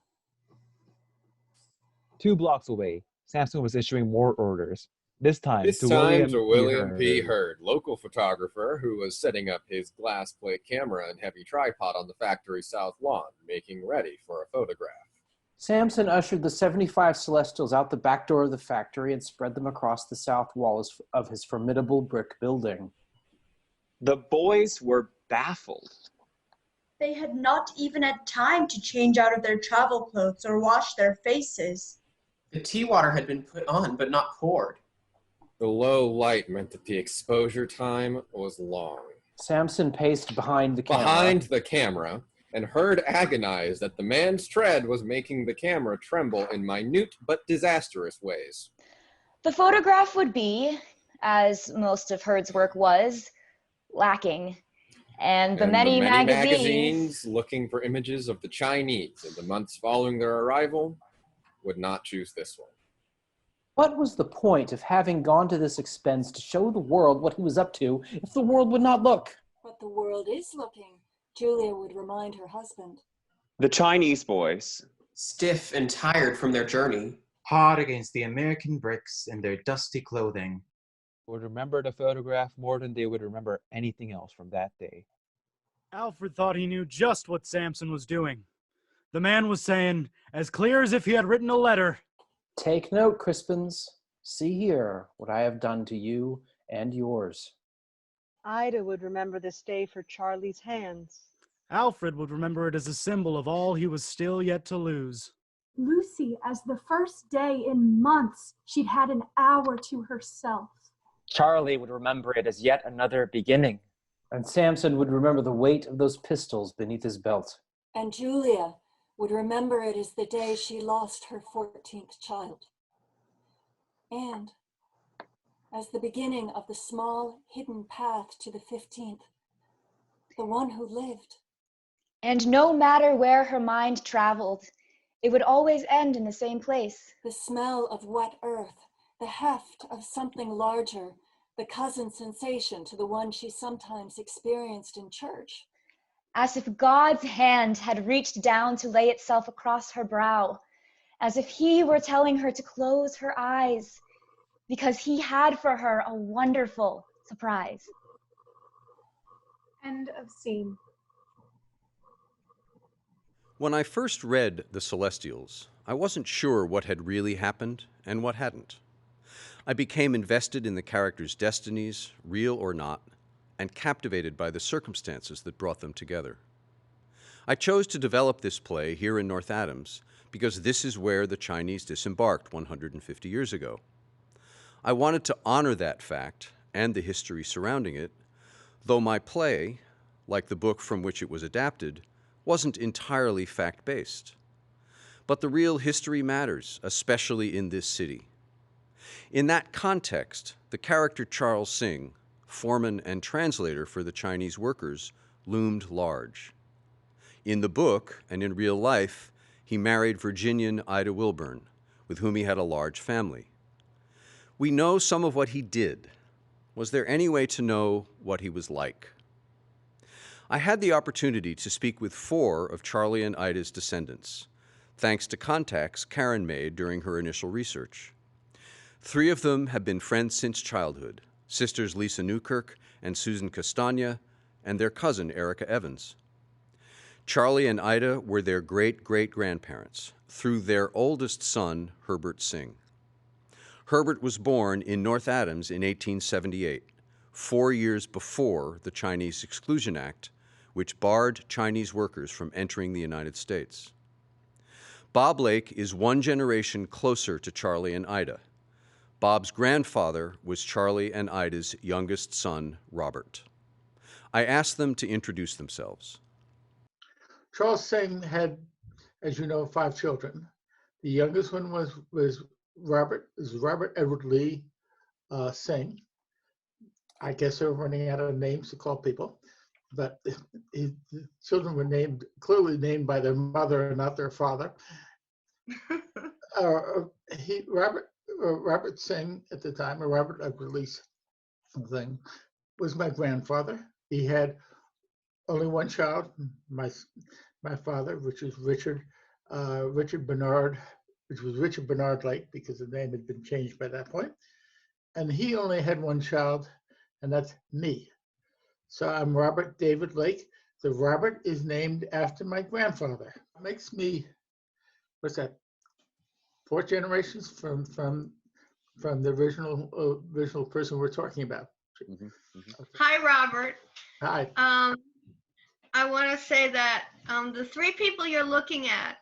2 blocks away, Sampson was issuing more orders. This time This to time William to P. William P. Hurd. Hurd, local photographer who was setting up his glass plate camera and heavy tripod on the factory south lawn, making ready for a photograph. Sampson ushered the 75 Celestials out the back door of the factory and spread them across the south walls of his formidable brick building. The boys were baffled. They had not even had time to change out of their travel clothes or wash their faces. The tea water had been put on, but not poured. The low light meant that the exposure time was long. Sampson paced behind the camera, and Hurd agonized that the man's tread was making the camera tremble in minute but disastrous ways. The photograph would be, as most of Hurd's work was, lacking. And the many magazines looking for images of the Chinese in the months following their arrival would not choose this one. What was the point of having gone to this expense to show the world what he was up to if the world would not look? But the world is looking, Julia would remind her husband. The Chinese boys, stiff and tired from their journey, hard against the American bricks in their dusty clothing, would remember the photograph more than they would remember anything else from that day. Alfred thought he knew just what Sampson was doing. The man was saying, as clear as if he had written a letter, "Take note, Crispins. See here what I have done to you and yours." Ida would remember this day for Charlie's hands. Alfred would remember it as a symbol of all he was still yet to lose. Lucy, as the first day in months she'd had an hour to herself. Charlie would remember it as yet another beginning. And Sampson would remember the weight of those pistols beneath his belt. And Julia would remember it as the day she lost her 14th child. And as the beginning of the small, hidden path to the 15th, the one who lived. And no matter where her mind traveled, it would always end in the same place. The smell of wet earth, the heft of something larger, the cousin sensation to the one she sometimes experienced in church. As if God's hand had reached down to lay itself across her brow, as if he were telling her to close her eyes, because he had for her a wonderful surprise. End of scene. When I first read The Celestials, I wasn't sure what had really happened and what hadn't. I became invested in the characters' destinies, real or not, and captivated by the circumstances that brought them together. I chose to develop this play here in North Adams because this is where the Chinese disembarked 150 years ago. I wanted to honor that fact and the history surrounding it, though my play, like the book from which it was adapted, wasn't entirely fact-based. But the real history matters, especially in this city. In that context, the character Charles Sing, foreman and translator for the Chinese workers, loomed large. In the book and in real life, he married Virginian Ida Wilburn, with whom he had a large family. We know some of what he did. Was there any way to know what he was like? I had the opportunity to speak with 4 of Charlie and Ida's descendants, thanks to contacts Karen made during her initial research. 3 of them have been friends since childhood, sisters Lisa Newkirk and Susan Castagna, and their cousin Erica Evans. Charlie and Ida were their great-great-grandparents through their oldest son, Herbert Sing. Herbert was born in North Adams in 1878, 4 years before the Chinese Exclusion Act, which barred Chinese workers from entering the United States. Bob Lake is one generation closer to Charlie and Ida. Bob's grandfather was Charlie and Ida's youngest son, Robert. I asked them to introduce themselves. Charles Singh had, as you know, 5 children. The youngest one was Robert Edward Lee Singh. I guess they were running out of names to call people, but the children were clearly named by their mother and not their father. Robert Singh at the time, or Robert Edward Lee Singh, was my grandfather. He had only one child, my father, which was Richard Bernard, which was Richard Bernard Lake, because the name had been changed by that point. And he only had one child, and that's me. So I'm Robert David Lake. The Robert is named after my grandfather. It makes me, what's that, 4 generations from the original person we're talking about. Mm-hmm. Mm-hmm. Hi, Robert. Hi. I want to say that the 3 people you're looking at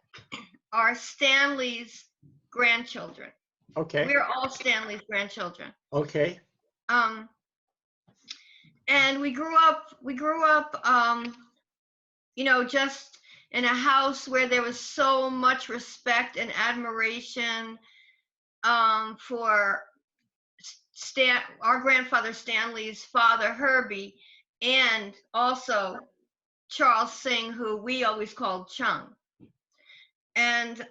are Stanley's grandchildren. Okay. We're all Stanley's grandchildren. Okay. And we grew up, you know, just in a house where there was so much respect and admiration for our grandfather Stanley's father, Herbie, and also Charles Singh, who we always called Chung. And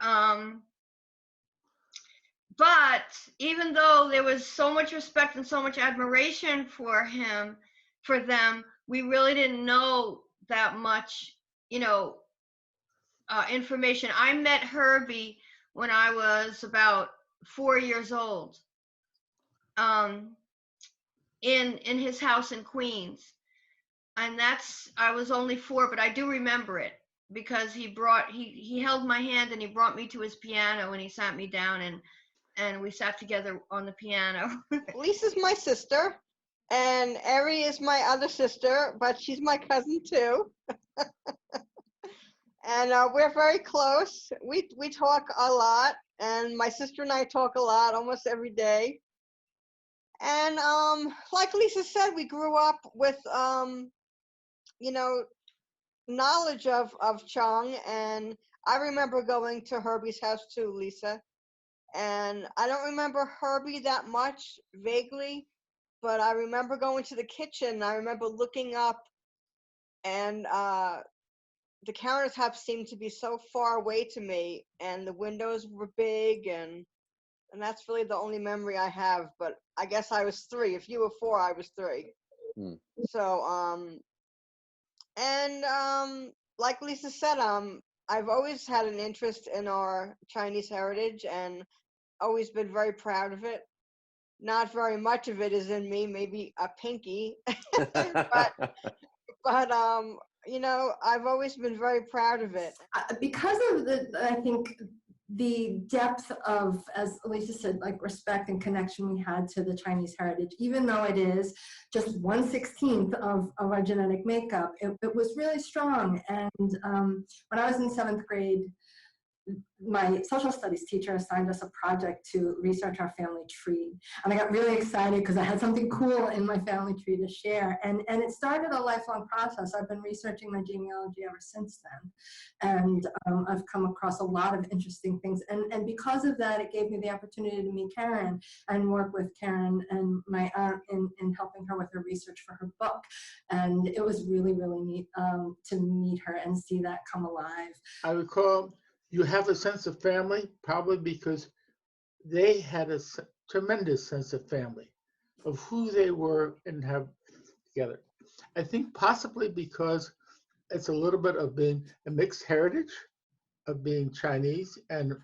but even though there was so much respect and so much admiration for them, we really didn't know that much, you know, information. I met Herbie when I was about 4 years old, in his house in Queens, and I was only 4, but I do remember it because he held my hand and he brought me to his piano and he sat me down and we sat together on the piano. Lisa's my sister, and Eri is my other sister, but she's my cousin too. And we're very close. We talk a lot, and my sister and I talk a lot, almost every day. And like Lisa said, we grew up with, you know, knowledge of Chung, and I remember going to Herbie's house too, Lisa. And I don't remember Herbie that much, vaguely, but I remember going to the kitchen. I remember looking up, and the countertop seemed to be so far away to me, and the windows were big, and that's really the only memory I have. But I guess I was 3. If you were 4, I was 3. Mm. So like Lisa said, I've always had an interest in our Chinese heritage and always been very proud of it. Not very much of it is in me, maybe a pinky, but you know, I've always been very proud of it. Because of I think the depth of, as Alicia said, like respect and connection we had to the Chinese heritage, even though it is just 1/16 of our genetic makeup, it was really strong. And when I was in 7th grade, my social studies teacher assigned us a project to research our family tree. And I got really excited because I had something cool in my family tree to share. And it started a lifelong process. I've been researching my genealogy ever since then. And I've come across a lot of interesting things. And because of that, it gave me the opportunity to meet Karen and work with Karen and my aunt in helping her with her research for her book. And it was really, really neat to meet her and see that come alive. I recall you have a sense of family, probably because they had a tremendous sense of family, of who they were and have together. I think possibly because it's a little bit of being a mixed heritage, of being Chinese and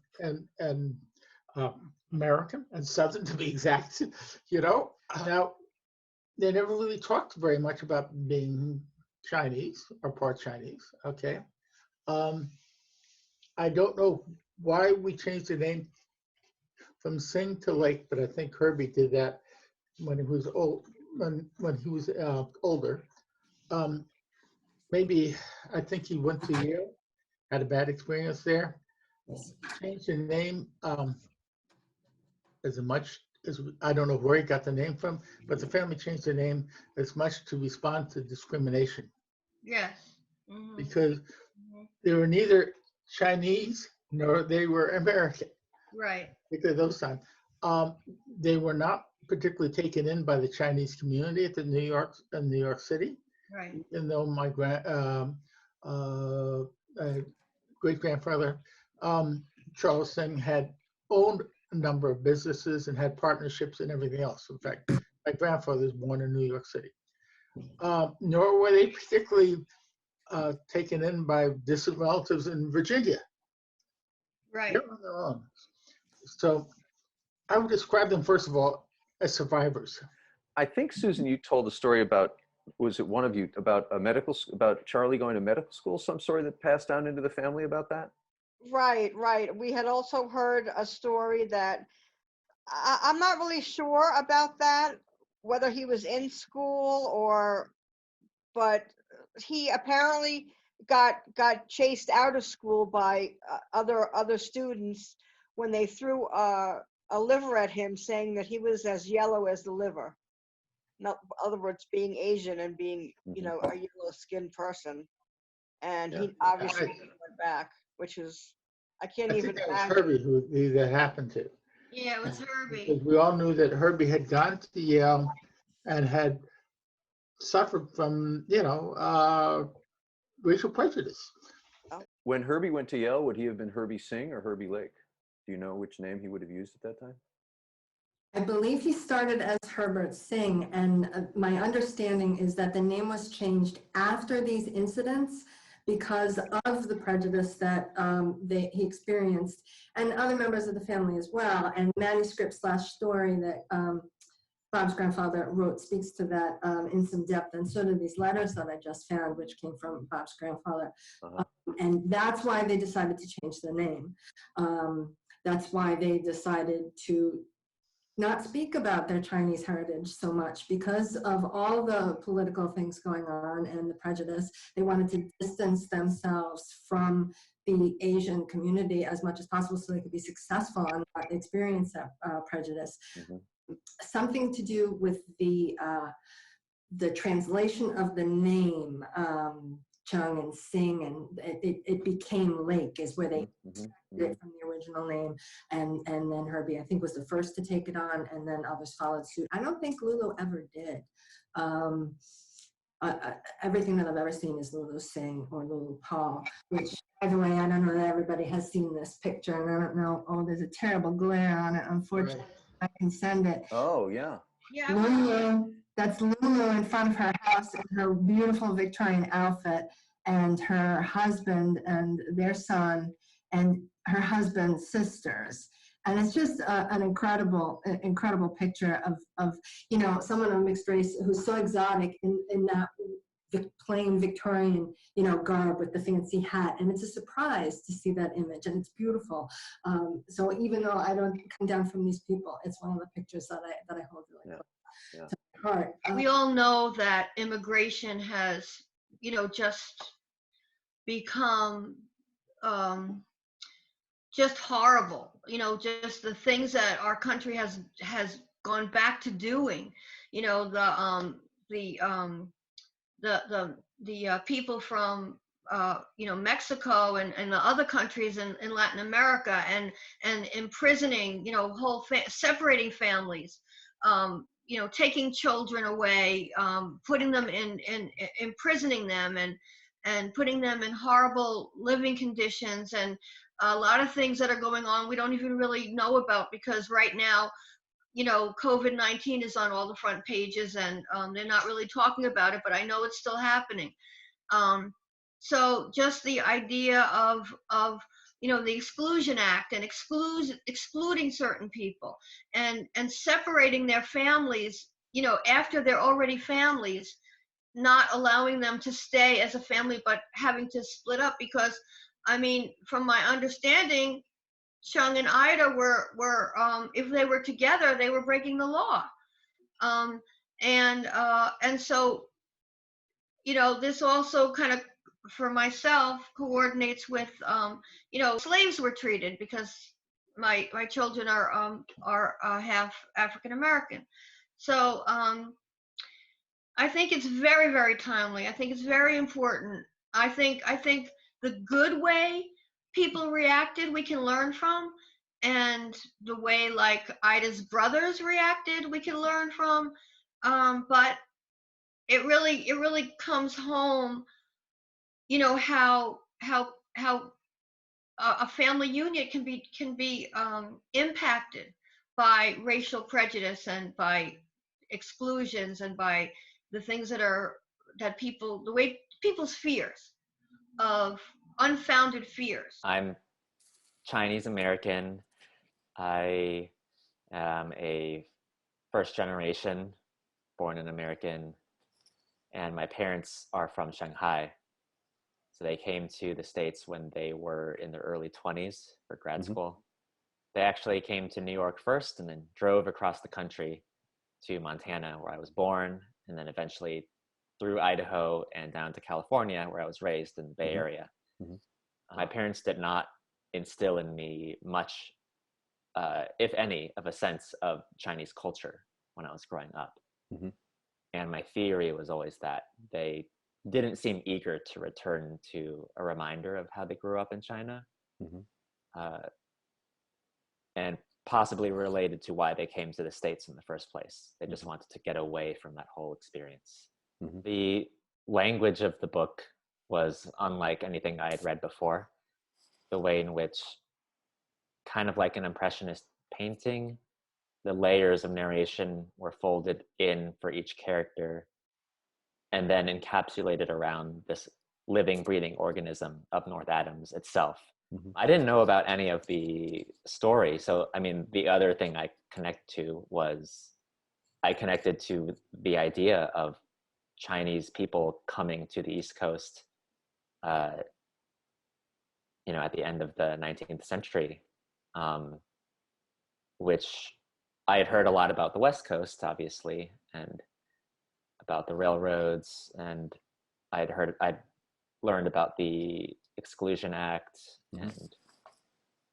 American and Southern, to be exact. You know, now they never really talked very much about being Chinese or part Chinese. Okay. I don't know why we changed the name from Singh to Lake, but I think Herbie did that when he was old. When he was older, maybe, I think he went to Yale, had a bad experience there. Changed the name as much as, I don't know where he got the name from, but the family changed the name as much to respond to discrimination. Yes. Mm-hmm. Because they were neither Chinese nor they were American. Right. Because those times, they were not particularly taken in by the Chinese community at the New York City. Right. Even though my great grandfather Charles Singh had owned a number of businesses and had partnerships and everything else. In fact, my grandfather was born in New York City. Nor were they particularly taken in by distant relatives in Virginia. Right. They're on their own. So I would describe them, first of all, as survivors. I think, Susan, you told a story about, was it one of you, about about Charlie going to medical school, some story that passed down into the family about that? Right, right. We had also heard a story that I'm not really sure about that, whether he was in school but he apparently got chased out of school by other students when they threw a liver at him, saying that he was as yellow as the liver. In other words, being Asian and being, a yellow-skinned person. And he obviously went back, which is, I can't I even think that was imagine. Herbie who that happened to. Yeah, it was Herbie. Because we all knew that Herbie had gone to Yale and had suffered from, racial prejudice. When Herbie went to Yale, would he have been Herbie Singh or Herbie Lake? Do you know which name he would have used at that time? I believe he started as Herbert Singh, and my understanding is that the name was changed after these incidents because of the prejudice that he experienced, and other members of the family as well. And manuscript/story that Bob's grandfather wrote speaks to that in some depth, and so do these letters that I just found, which came from Bob's grandfather. And that's why they decided to change the name. That's why they decided to not speak about their Chinese heritage so much, because of all the political things going on and the prejudice. They wanted to distance themselves from the Asian community as much as possible so they could be successful and not experience that prejudice. Something to do with the translation of the name Chung and Sing, and it became Lake is where they it from the original name, and then Herbie, I think, was the first to take it on, and then others followed suit. I don't think Lulu ever did. Everything that I've ever seen is Lulu Singh or Lulu Paul, which, by the way, I don't know that everybody has seen this picture, and I don't know, there's a terrible glare on it, unfortunately. Right. I can send it. Oh, yeah. Yeah. Lulu, that's Lulu in front of her house in her beautiful Victorian outfit, and her husband and their son and her husband's sisters. And it's just an incredible picture of someone of mixed race who's so exotic in that plain Victorian, garb with the fancy hat. And it's a surprise to see that image, and it's beautiful. So even though I don't come down from these people, it's one of the pictures that I hold really close to my heart. We all know that immigration has, just become just horrible. Just the things that our country has gone back to doing. The people from Mexico and the other countries in Latin America, and imprisoning, separating families, taking children away, putting them imprisoning them, and putting them in horrible living conditions, and a lot of things that are going on we don't even really know about, because right now, COVID-19 is on all the front pages, and they're not really talking about it, but I know it's still happening. So just the idea of the Exclusion Act, and excluding certain people, and separating their families, after they're already families, not allowing them to stay as a family, but having to split up, because, from my understanding, Chung and Ida were if they were together, they were breaking the law. And so, this also kind of, for myself, coordinates with, slaves were treated, because my children are half African American. So I think it's very, very timely. I think it's very important. I think the good way people reacted, we can learn from, and the way like Ida's brothers reacted, we can learn from. But it really comes home, how a family unit can be impacted by racial prejudice and by exclusions and by the things the way people's fears of unfounded fears. I'm Chinese American. I am a first generation born an American, and my parents are from Shanghai. So they came to the States when they were in their early 20s for grad school. They actually came to New York first and then drove across the country to Montana, where I was born, and then eventually through Idaho and down to California, where I was raised in the Bay Area. My parents did not instill in me much, if any, of a sense of Chinese culture when I was growing up. And my theory was always that they didn't seem eager to return to a reminder of how they grew up in China. And possibly related to why they came to the States in the first place. They just wanted to get away from that whole experience. The language of the book was unlike anything I had read before. The way in which, kind of like an impressionist painting, the layers of narration were folded in for each character and then encapsulated around this living, breathing organism of North Adams itself. I didn't know about any of the story. So, I mean, the other thing I connected to the idea of Chinese people coming to the East Coast, at the end of the 19th century, which I had heard a lot about the West Coast, obviously, and about the railroads, and I'd learned about the Exclusion Act and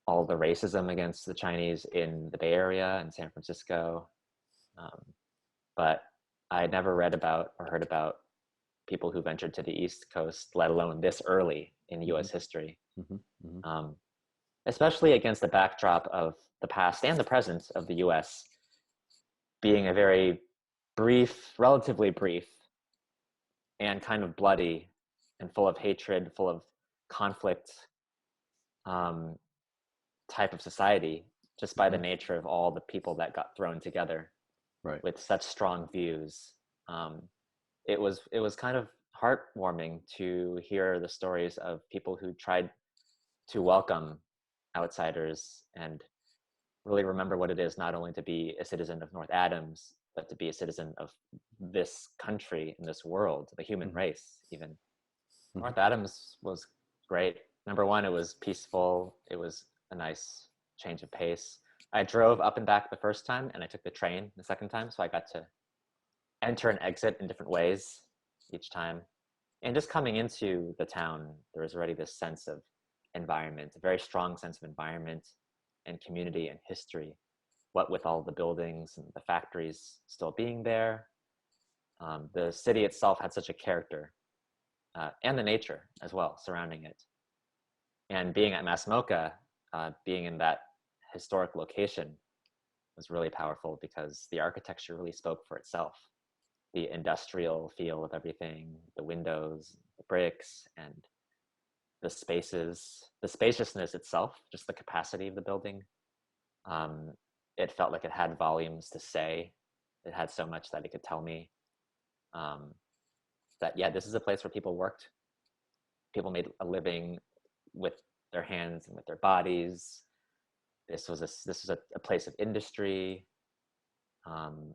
all the racism against the Chinese in the Bay Area and San Francisco. But I had never read about or heard about people who ventured to the East Coast, let alone this early in US history. Especially against the backdrop of the past and the present of the US being a very relatively brief, and kind of bloody and full of hatred, full of conflict type of society, just by the nature of all the people that got thrown together with such strong views. It was kind of heartwarming to hear the stories of people who tried to welcome outsiders and really remember what it is not only to be a citizen of North Adams, but to be a citizen of this country and this world, the human race even. North Adams was great. Number one, it was peaceful. It was a nice change of pace. I drove up and back the first time, and I took the train the second time, so I got to enter and exit in different ways each time. And just coming into the town, there was already this sense of environment, a very strong sense of environment and community and history. What with all the buildings and the factories still being there. The city itself had such a character, and the nature as well surrounding it. And being at MASS MoCA, being in that historic location was really powerful because the architecture really spoke for itself. The industrial feel of everything, the windows, the bricks, and the spaces, the spaciousness itself, just the capacity of the building. It felt like it had volumes to say. It had so much that it could tell me that, yeah, this is a place where people worked. People made a living with their hands and with their bodies. This was a place of industry. And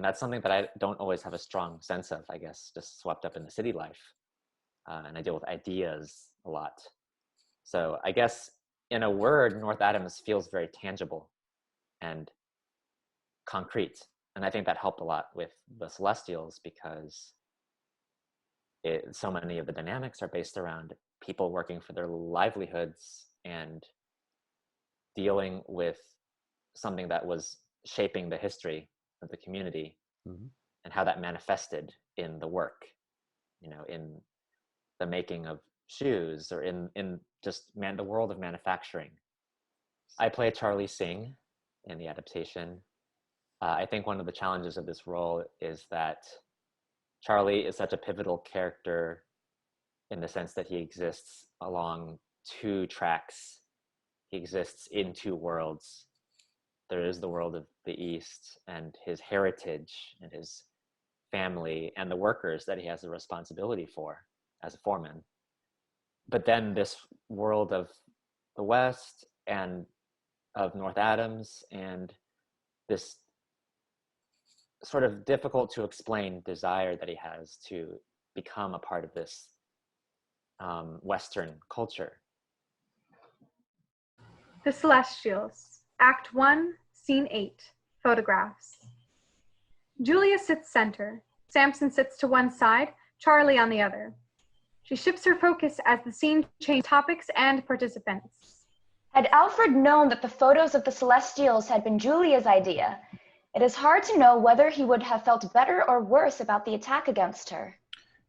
that's something that I don't always have a strong sense of, I guess, just swept up in the city life. And I deal with ideas a lot. So I guess in a word, North Adams feels very tangible and concrete. And I think that helped a lot with the Celestials because so many of the dynamics are based around people working for their livelihoods and dealing with something that was shaping the history of the community, and how that manifested in the work, in the making of shoes, or in just the world of manufacturing. I play Charlie Singh in the adaptation. I think one of the challenges of this role is that Charlie is such a pivotal character in the sense that he exists along two tracks. He exists in two worlds. There is the world of the East and his heritage and his family and the workers that he has a responsibility for as a foreman. But then this world of the West and of North Adams, and this sort of difficult to explain desire that he has to become a part of this Western culture. The Celestials, Act 1, Scene 8, Photographs. Julia sits center. Sampson sits to one side, Charlie on the other. She shifts her focus as the scene changes topics and participants. Had Alfred known that the photos of the Celestials had been Julia's idea, it is hard to know whether he would have felt better or worse about the attack against her.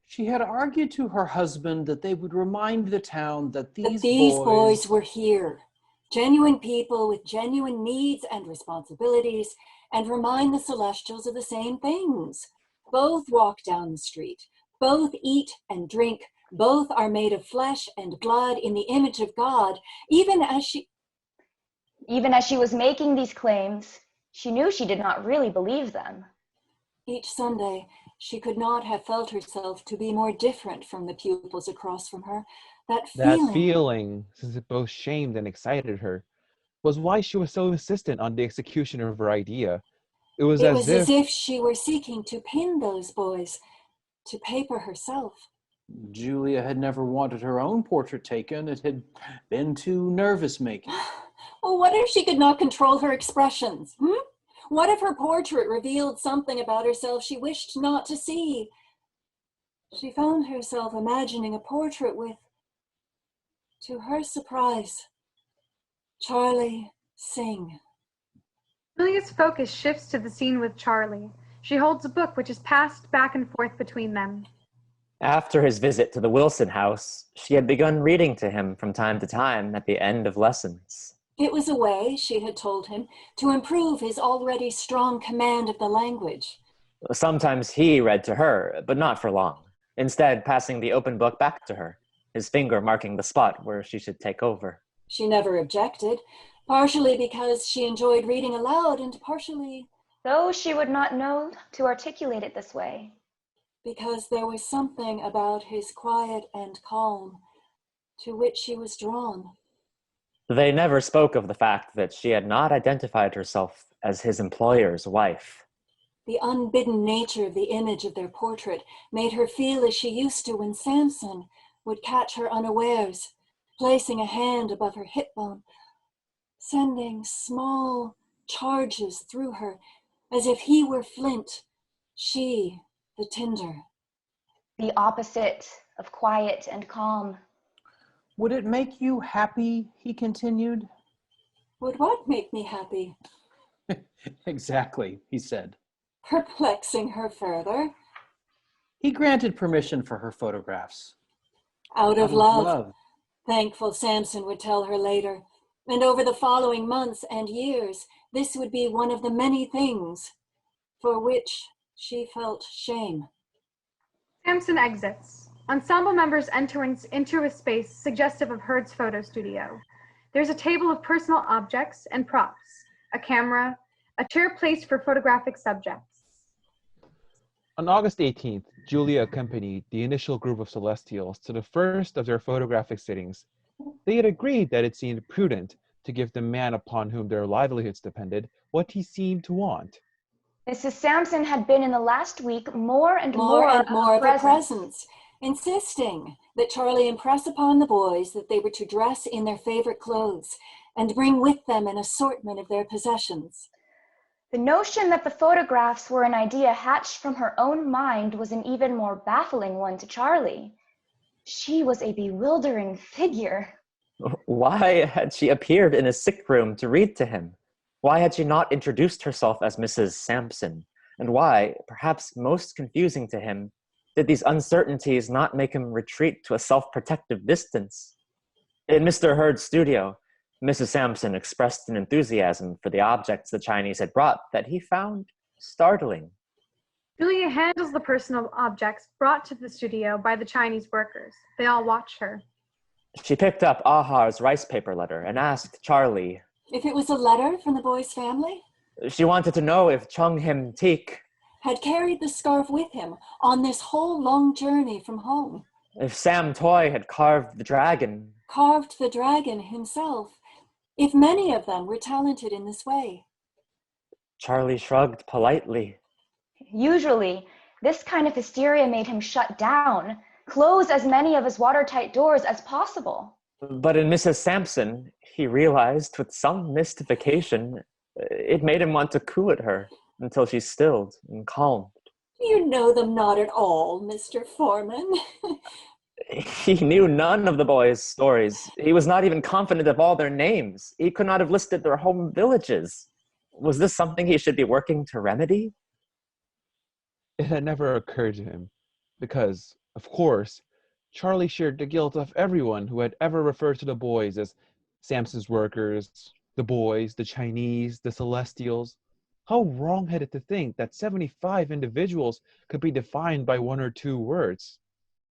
She had argued to her husband that they would remind the town that these boys were here, genuine people with genuine needs and responsibilities, and remind the Celestials of the same things. Both walk down the street, both eat and drink, both are made of flesh and blood in the image of God. Even as she was making these claims, she knew she did not really believe them. Each Sunday, she could not have felt herself to be more different from the pupils across from her. That feeling, since it both shamed and excited her, was why she was so insistent on the execution of her idea. It was as if she were seeking to pin those boys to paper herself. Julia had never wanted her own portrait taken. It had been too nervous-making. Well, what if she could not control her expressions? What if her portrait revealed something about herself she wished not to see? She found herself imagining a portrait with, to her surprise, Charlie Singh. Julia's focus shifts to the scene with Charlie. She holds a book which is passed back and forth between them. After his visit to the Wilson house, she had begun reading to him from time to time at the end of lessons. It was a way, she had told him, to improve his already strong command of the language. Sometimes he read to her, but not for long, instead passing the open book back to her, his finger marking the spot where she should take over. She never objected, partially because she enjoyed reading aloud and partially... though she would not know to articulate it this way. Because there was something about his quiet and calm to which she was drawn. They never spoke of the fact that she had not identified herself as his employer's wife. The unbidden nature of the image of their portrait made her feel as she used to when Sampson would catch her unawares, placing a hand above her hip bone, sending small charges through her, as if he were flint, she the tinder. The opposite of quiet and calm. Would it make you happy, he continued? Would what make me happy? Exactly, he said. Perplexing her further. He granted permission for her photographs. Out of love. Thankful Sampson would tell her later. And over the following months and years, this would be one of the many things for which she felt shame. Sampson exits. Ensemble members enter into a space suggestive of Heard's photo studio. There's a table of personal objects and props, a camera, a chair placed for photographic subjects. On August 18th, Julia accompanied the initial group of Celestials to the first of their photographic sittings. They had agreed that it seemed prudent to give the man upon whom their livelihoods depended what he seemed to want. Mrs. Sampson had been in the last week more and more of a presence, insisting that Charlie impress upon the boys that they were to dress in their favorite clothes and bring with them an assortment of their possessions. The notion that the photographs were an idea hatched from her own mind was an even more baffling one to Charlie. She was a bewildering figure. Why had she appeared in his sick room to read to him? Why had she not introduced herself as Mrs. Sampson? And why, perhaps most confusing to him, did these uncertainties not make him retreat to a self-protective distance? In Mr. Hurd's studio, Mrs. Sampson expressed an enthusiasm for the objects the Chinese had brought that he found startling. Julia handles the personal objects brought to the studio by the Chinese workers. They all watch her. She picked up Ahar's rice paper letter and asked Charlie if it was a letter from the boy's family. She wanted to know if Chung Him Teek had carried the scarf with him on this whole long journey from home. If Sam Toy had carved the dragon. Carved the dragon himself. If many of them were talented in this way. Charlie shrugged politely. Usually, this kind of hysteria made him shut down, close as many of his watertight doors as possible. But in Mrs. Sampson, he realized with some mystification, it made him want to coo at her until she stilled and calmed. You know them not at all, Mr. Foreman. He knew none of the boys' stories. He was not even confident of all their names. He could not have listed their home villages. Was this something he should be working to remedy? It had never occurred to him, because, of course, Charlie shared the guilt of everyone who had ever referred to the boys as Sampson's workers, the boys, the Chinese, the Celestials. How wrong-headed to think that 75 individuals could be defined by one or two words.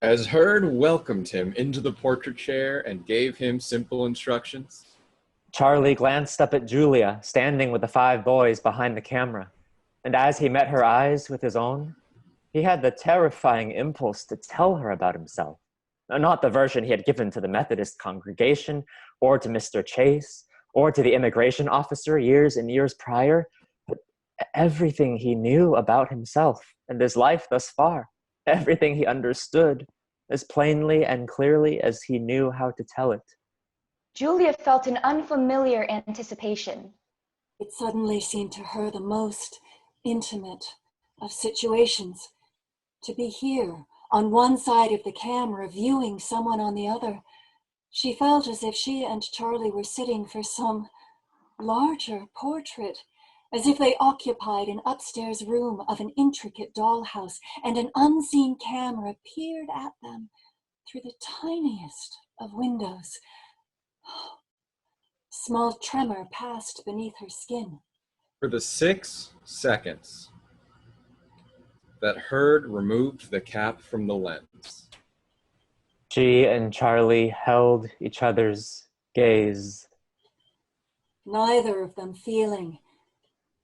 As Hurd welcomed him into the portrait chair and gave him simple instructions, Charlie glanced up at Julia, standing with the 5 boys behind the camera. And as he met her eyes with his own, he had the terrifying impulse to tell her about himself. Not the version he had given to the Methodist congregation, or to Mr. Chase, or to the immigration officer years and years prior, but everything he knew about himself and his life thus far, everything he understood, as plainly and clearly as he knew how to tell it. Julia felt an unfamiliar anticipation. It suddenly seemed to her the most intimate of situations. To be here, on one side of the camera, viewing someone on the other. She felt as if she and Charlie were sitting for some larger portrait, as if they occupied an upstairs room of an intricate dollhouse, and an unseen camera peered at them through the tiniest of windows. Small tremor passed beneath her skin. for the 6 seconds that Hurd removed the cap from the lens, She and Charlie held each other's gaze. Neither of them feeling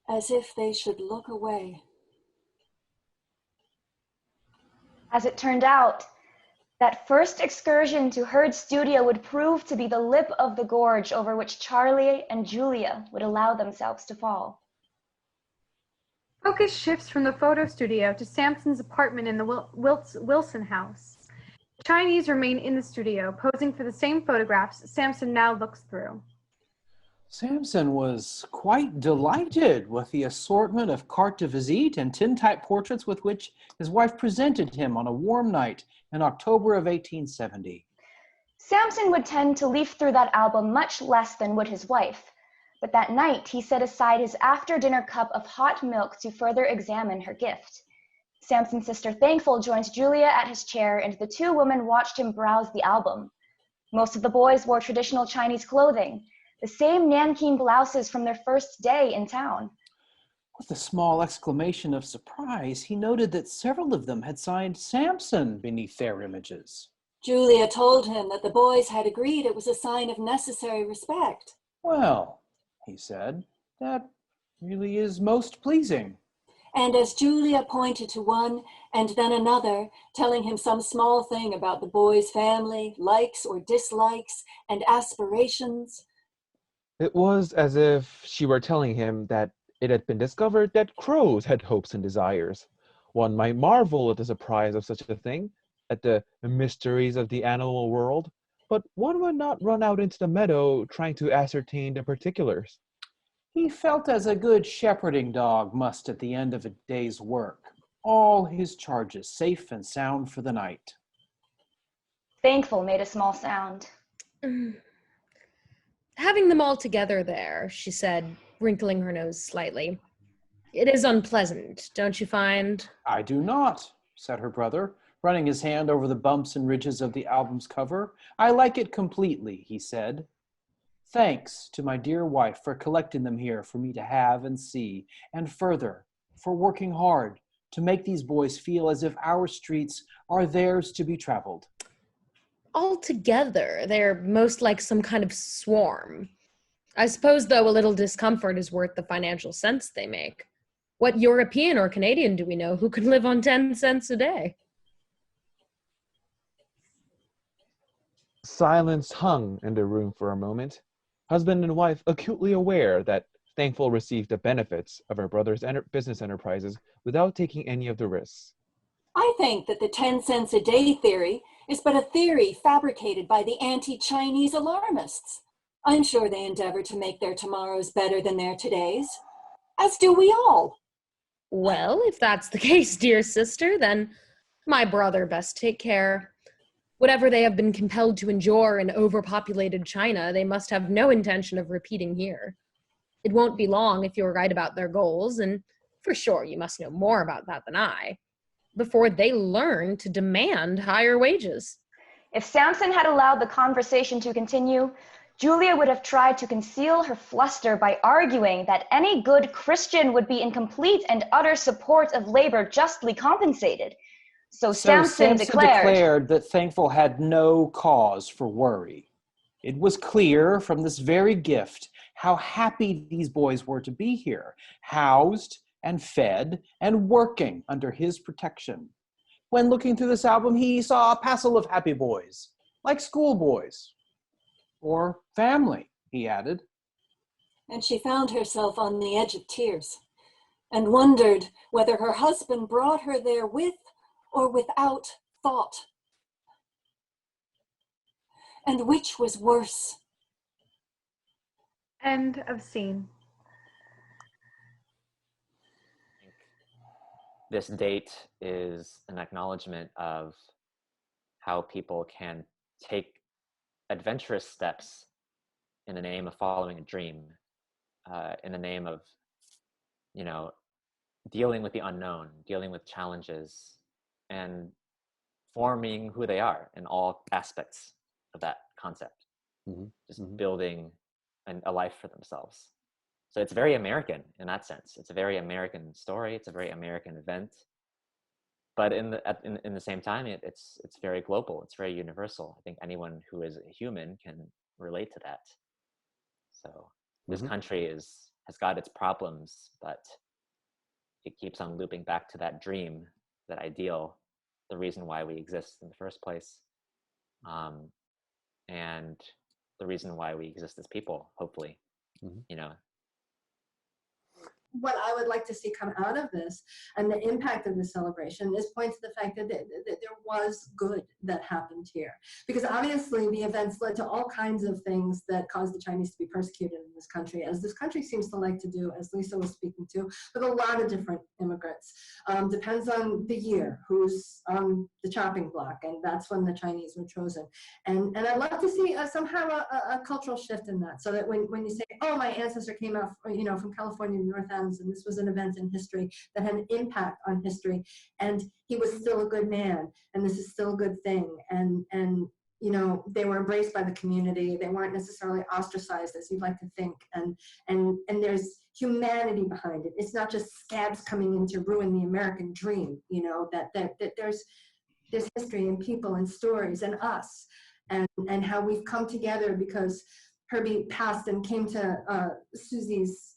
as if they should look away. As it turned out, that first excursion to Hurd's studio would prove to be the lip of the gorge over which Charlie and Julia would allow themselves to fall. Focus shifts from the photo studio to Sampson's apartment in the Wilson house. The Chinese remain in the studio, posing for the same photographs Sampson now looks through. Sampson was quite delighted with the assortment of carte de visite and tintype portraits with which his wife presented him on a warm night in October of 1870. Sampson would tend to leaf through that album much less than would his wife, but that night he set aside his after-dinner cup of hot milk to further examine her gift. Sampson's sister Thankful joined Julia at his chair, and the two women watched him browse the album. Most of the boys wore traditional Chinese clothing, the same nankeen blouses from their first day in town. With a small exclamation of surprise, he noted that several of them had signed Sampson beneath their images. Julia told him that the boys had agreed it was a sign of necessary respect. Well, he said, that really is most pleasing. And as Julia pointed to one and then another, telling him some small thing about the boy's family, likes or dislikes, and aspirations, it was as if she were telling him that it had been discovered that crows had hopes and desires. One might marvel at the surprise of such a thing, at the mysteries of the animal world, but one would not run out into the meadow trying to ascertain the particulars. He felt as a good shepherding dog must at the end of a day's work, all his charges safe and sound for the night. Thankful made a small sound. Having them all together there, she said, wrinkling her nose slightly. It is unpleasant, don't you find? I do not, said her brother, running his hand over the bumps and ridges of the album's cover. I like it completely, he said. Thanks to my dear wife for collecting them here for me to have and see, and further, for working hard to make these boys feel as if our streets are theirs to be traveled. Altogether, they're most like some kind of swarm. I suppose, though, a little discomfort is worth the financial sense they make. What European or Canadian do we know who could live on 10 cents a day? Silence hung in the room for a moment, husband and wife acutely aware that Thankful received the benefits of her brother's business enterprises without taking any of the risks. I think that the 10 cents a day theory is but a theory fabricated by the anti-Chinese alarmists. I'm sure they endeavor to make their tomorrows better than their todays, as do we all. Well, if that's the case, dear sister, then my brother best take care. Whatever they have been compelled to endure in overpopulated China, they must have no intention of repeating here. It won't be long if you're right about their goals, and for sure you must know more about that than I, before they learn to demand higher wages. If Sampson had allowed the conversation to continue, Julia would have tried to conceal her fluster by arguing that any good Christian would be in complete and utter support of labor justly compensated. So Sampson declared that Thankful had no cause for worry. It was clear from this very gift how happy these boys were to be here, housed and fed and working under his protection. When looking through this album, he saw a passel of happy boys, like schoolboys. Or family, he added. And she found herself on the edge of tears and wondered whether her husband brought her there with or without thought. And which was worse? End of scene. This date is an acknowledgement of how people can take adventurous steps in the name of following a dream, in the name of, dealing with the unknown, dealing with challenges, and forming who they are in all aspects of that concept. Just building a life for themselves. So it's very American in that sense. It's a very American story. It's a very American event. But in the same time, it's very global. It's very universal. I think anyone who is a human can relate to that. So this country has got its problems, but it keeps on looping back to that dream, that ideal, the reason why we exist in the first place, and the reason why we exist as people. Hopefully, What I would like to see come out of this and the impact of the celebration is point to the fact that there was good that happened here. Because obviously the events led to all kinds of things that caused the Chinese to be persecuted in this country, as this country seems to like to do, as Lisa was speaking to, with a lot of different immigrants. Depends on the year, who's on the chopping block, and that's when the Chinese were chosen. And I'd love to see somehow a cultural shift in that, so that when you say, oh, my ancestor came out from California to North Adams, and this was an event in history that had an impact on history, and he was still a good man, and this is still a good thing, and they were embraced by the community. They weren't necessarily ostracized, as you'd like to think, and there's humanity behind it. It's not just scabs coming in to ruin the American dream. That there's history and people and stories and us, and how we've come together because Herbie passed and came to Susie's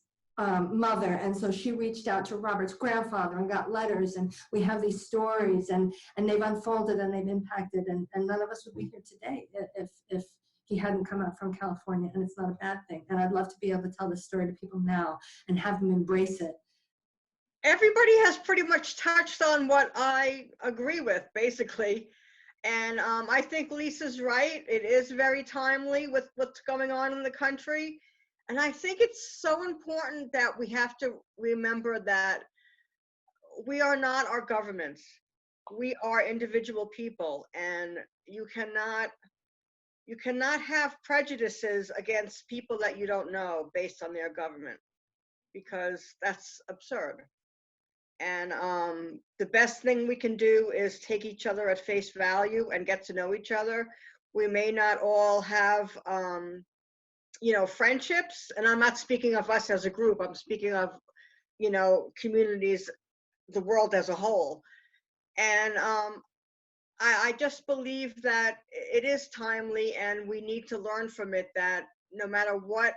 mother, and so she reached out to Robert's grandfather and got letters, and we have these stories, and they've unfolded and they've impacted, and none of us would be here today if he hadn't come out from California, and it's not a bad thing. And I'd love to be able to tell this story to people now and have them embrace it. Everybody has pretty much touched on what I agree with, basically. And I think Lisa's right. It is very timely with what's going on in the country. And I think it's so important that we have to remember that we are not our governments. We are individual people, and you cannot have prejudices against people that you don't know based on their government, because that's absurd. And the best thing we can do is take each other at face value and get to know each other. We may not all have, friendships, and I'm not speaking of us as a group. I'm speaking of, communities, the world as a whole. And I just believe that it is timely, and we need to learn from it that no matter what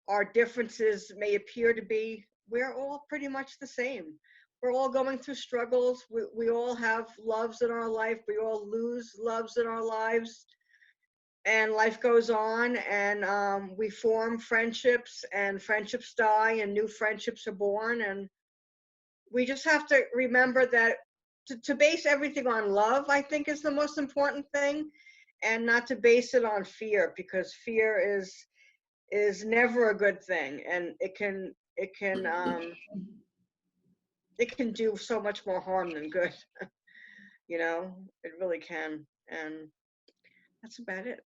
our differences may appear to be, we're all pretty much the same. We're all going through struggles. We all have loves in our life. We all lose loves in our lives. And life goes on, and we form friendships, and friendships die, and new friendships are born. And we just have to remember that to base everything on love, I think, is the most important thing, and not to base it on fear, because fear is never a good thing, and it can do so much more harm than good. It really can. And that's about it.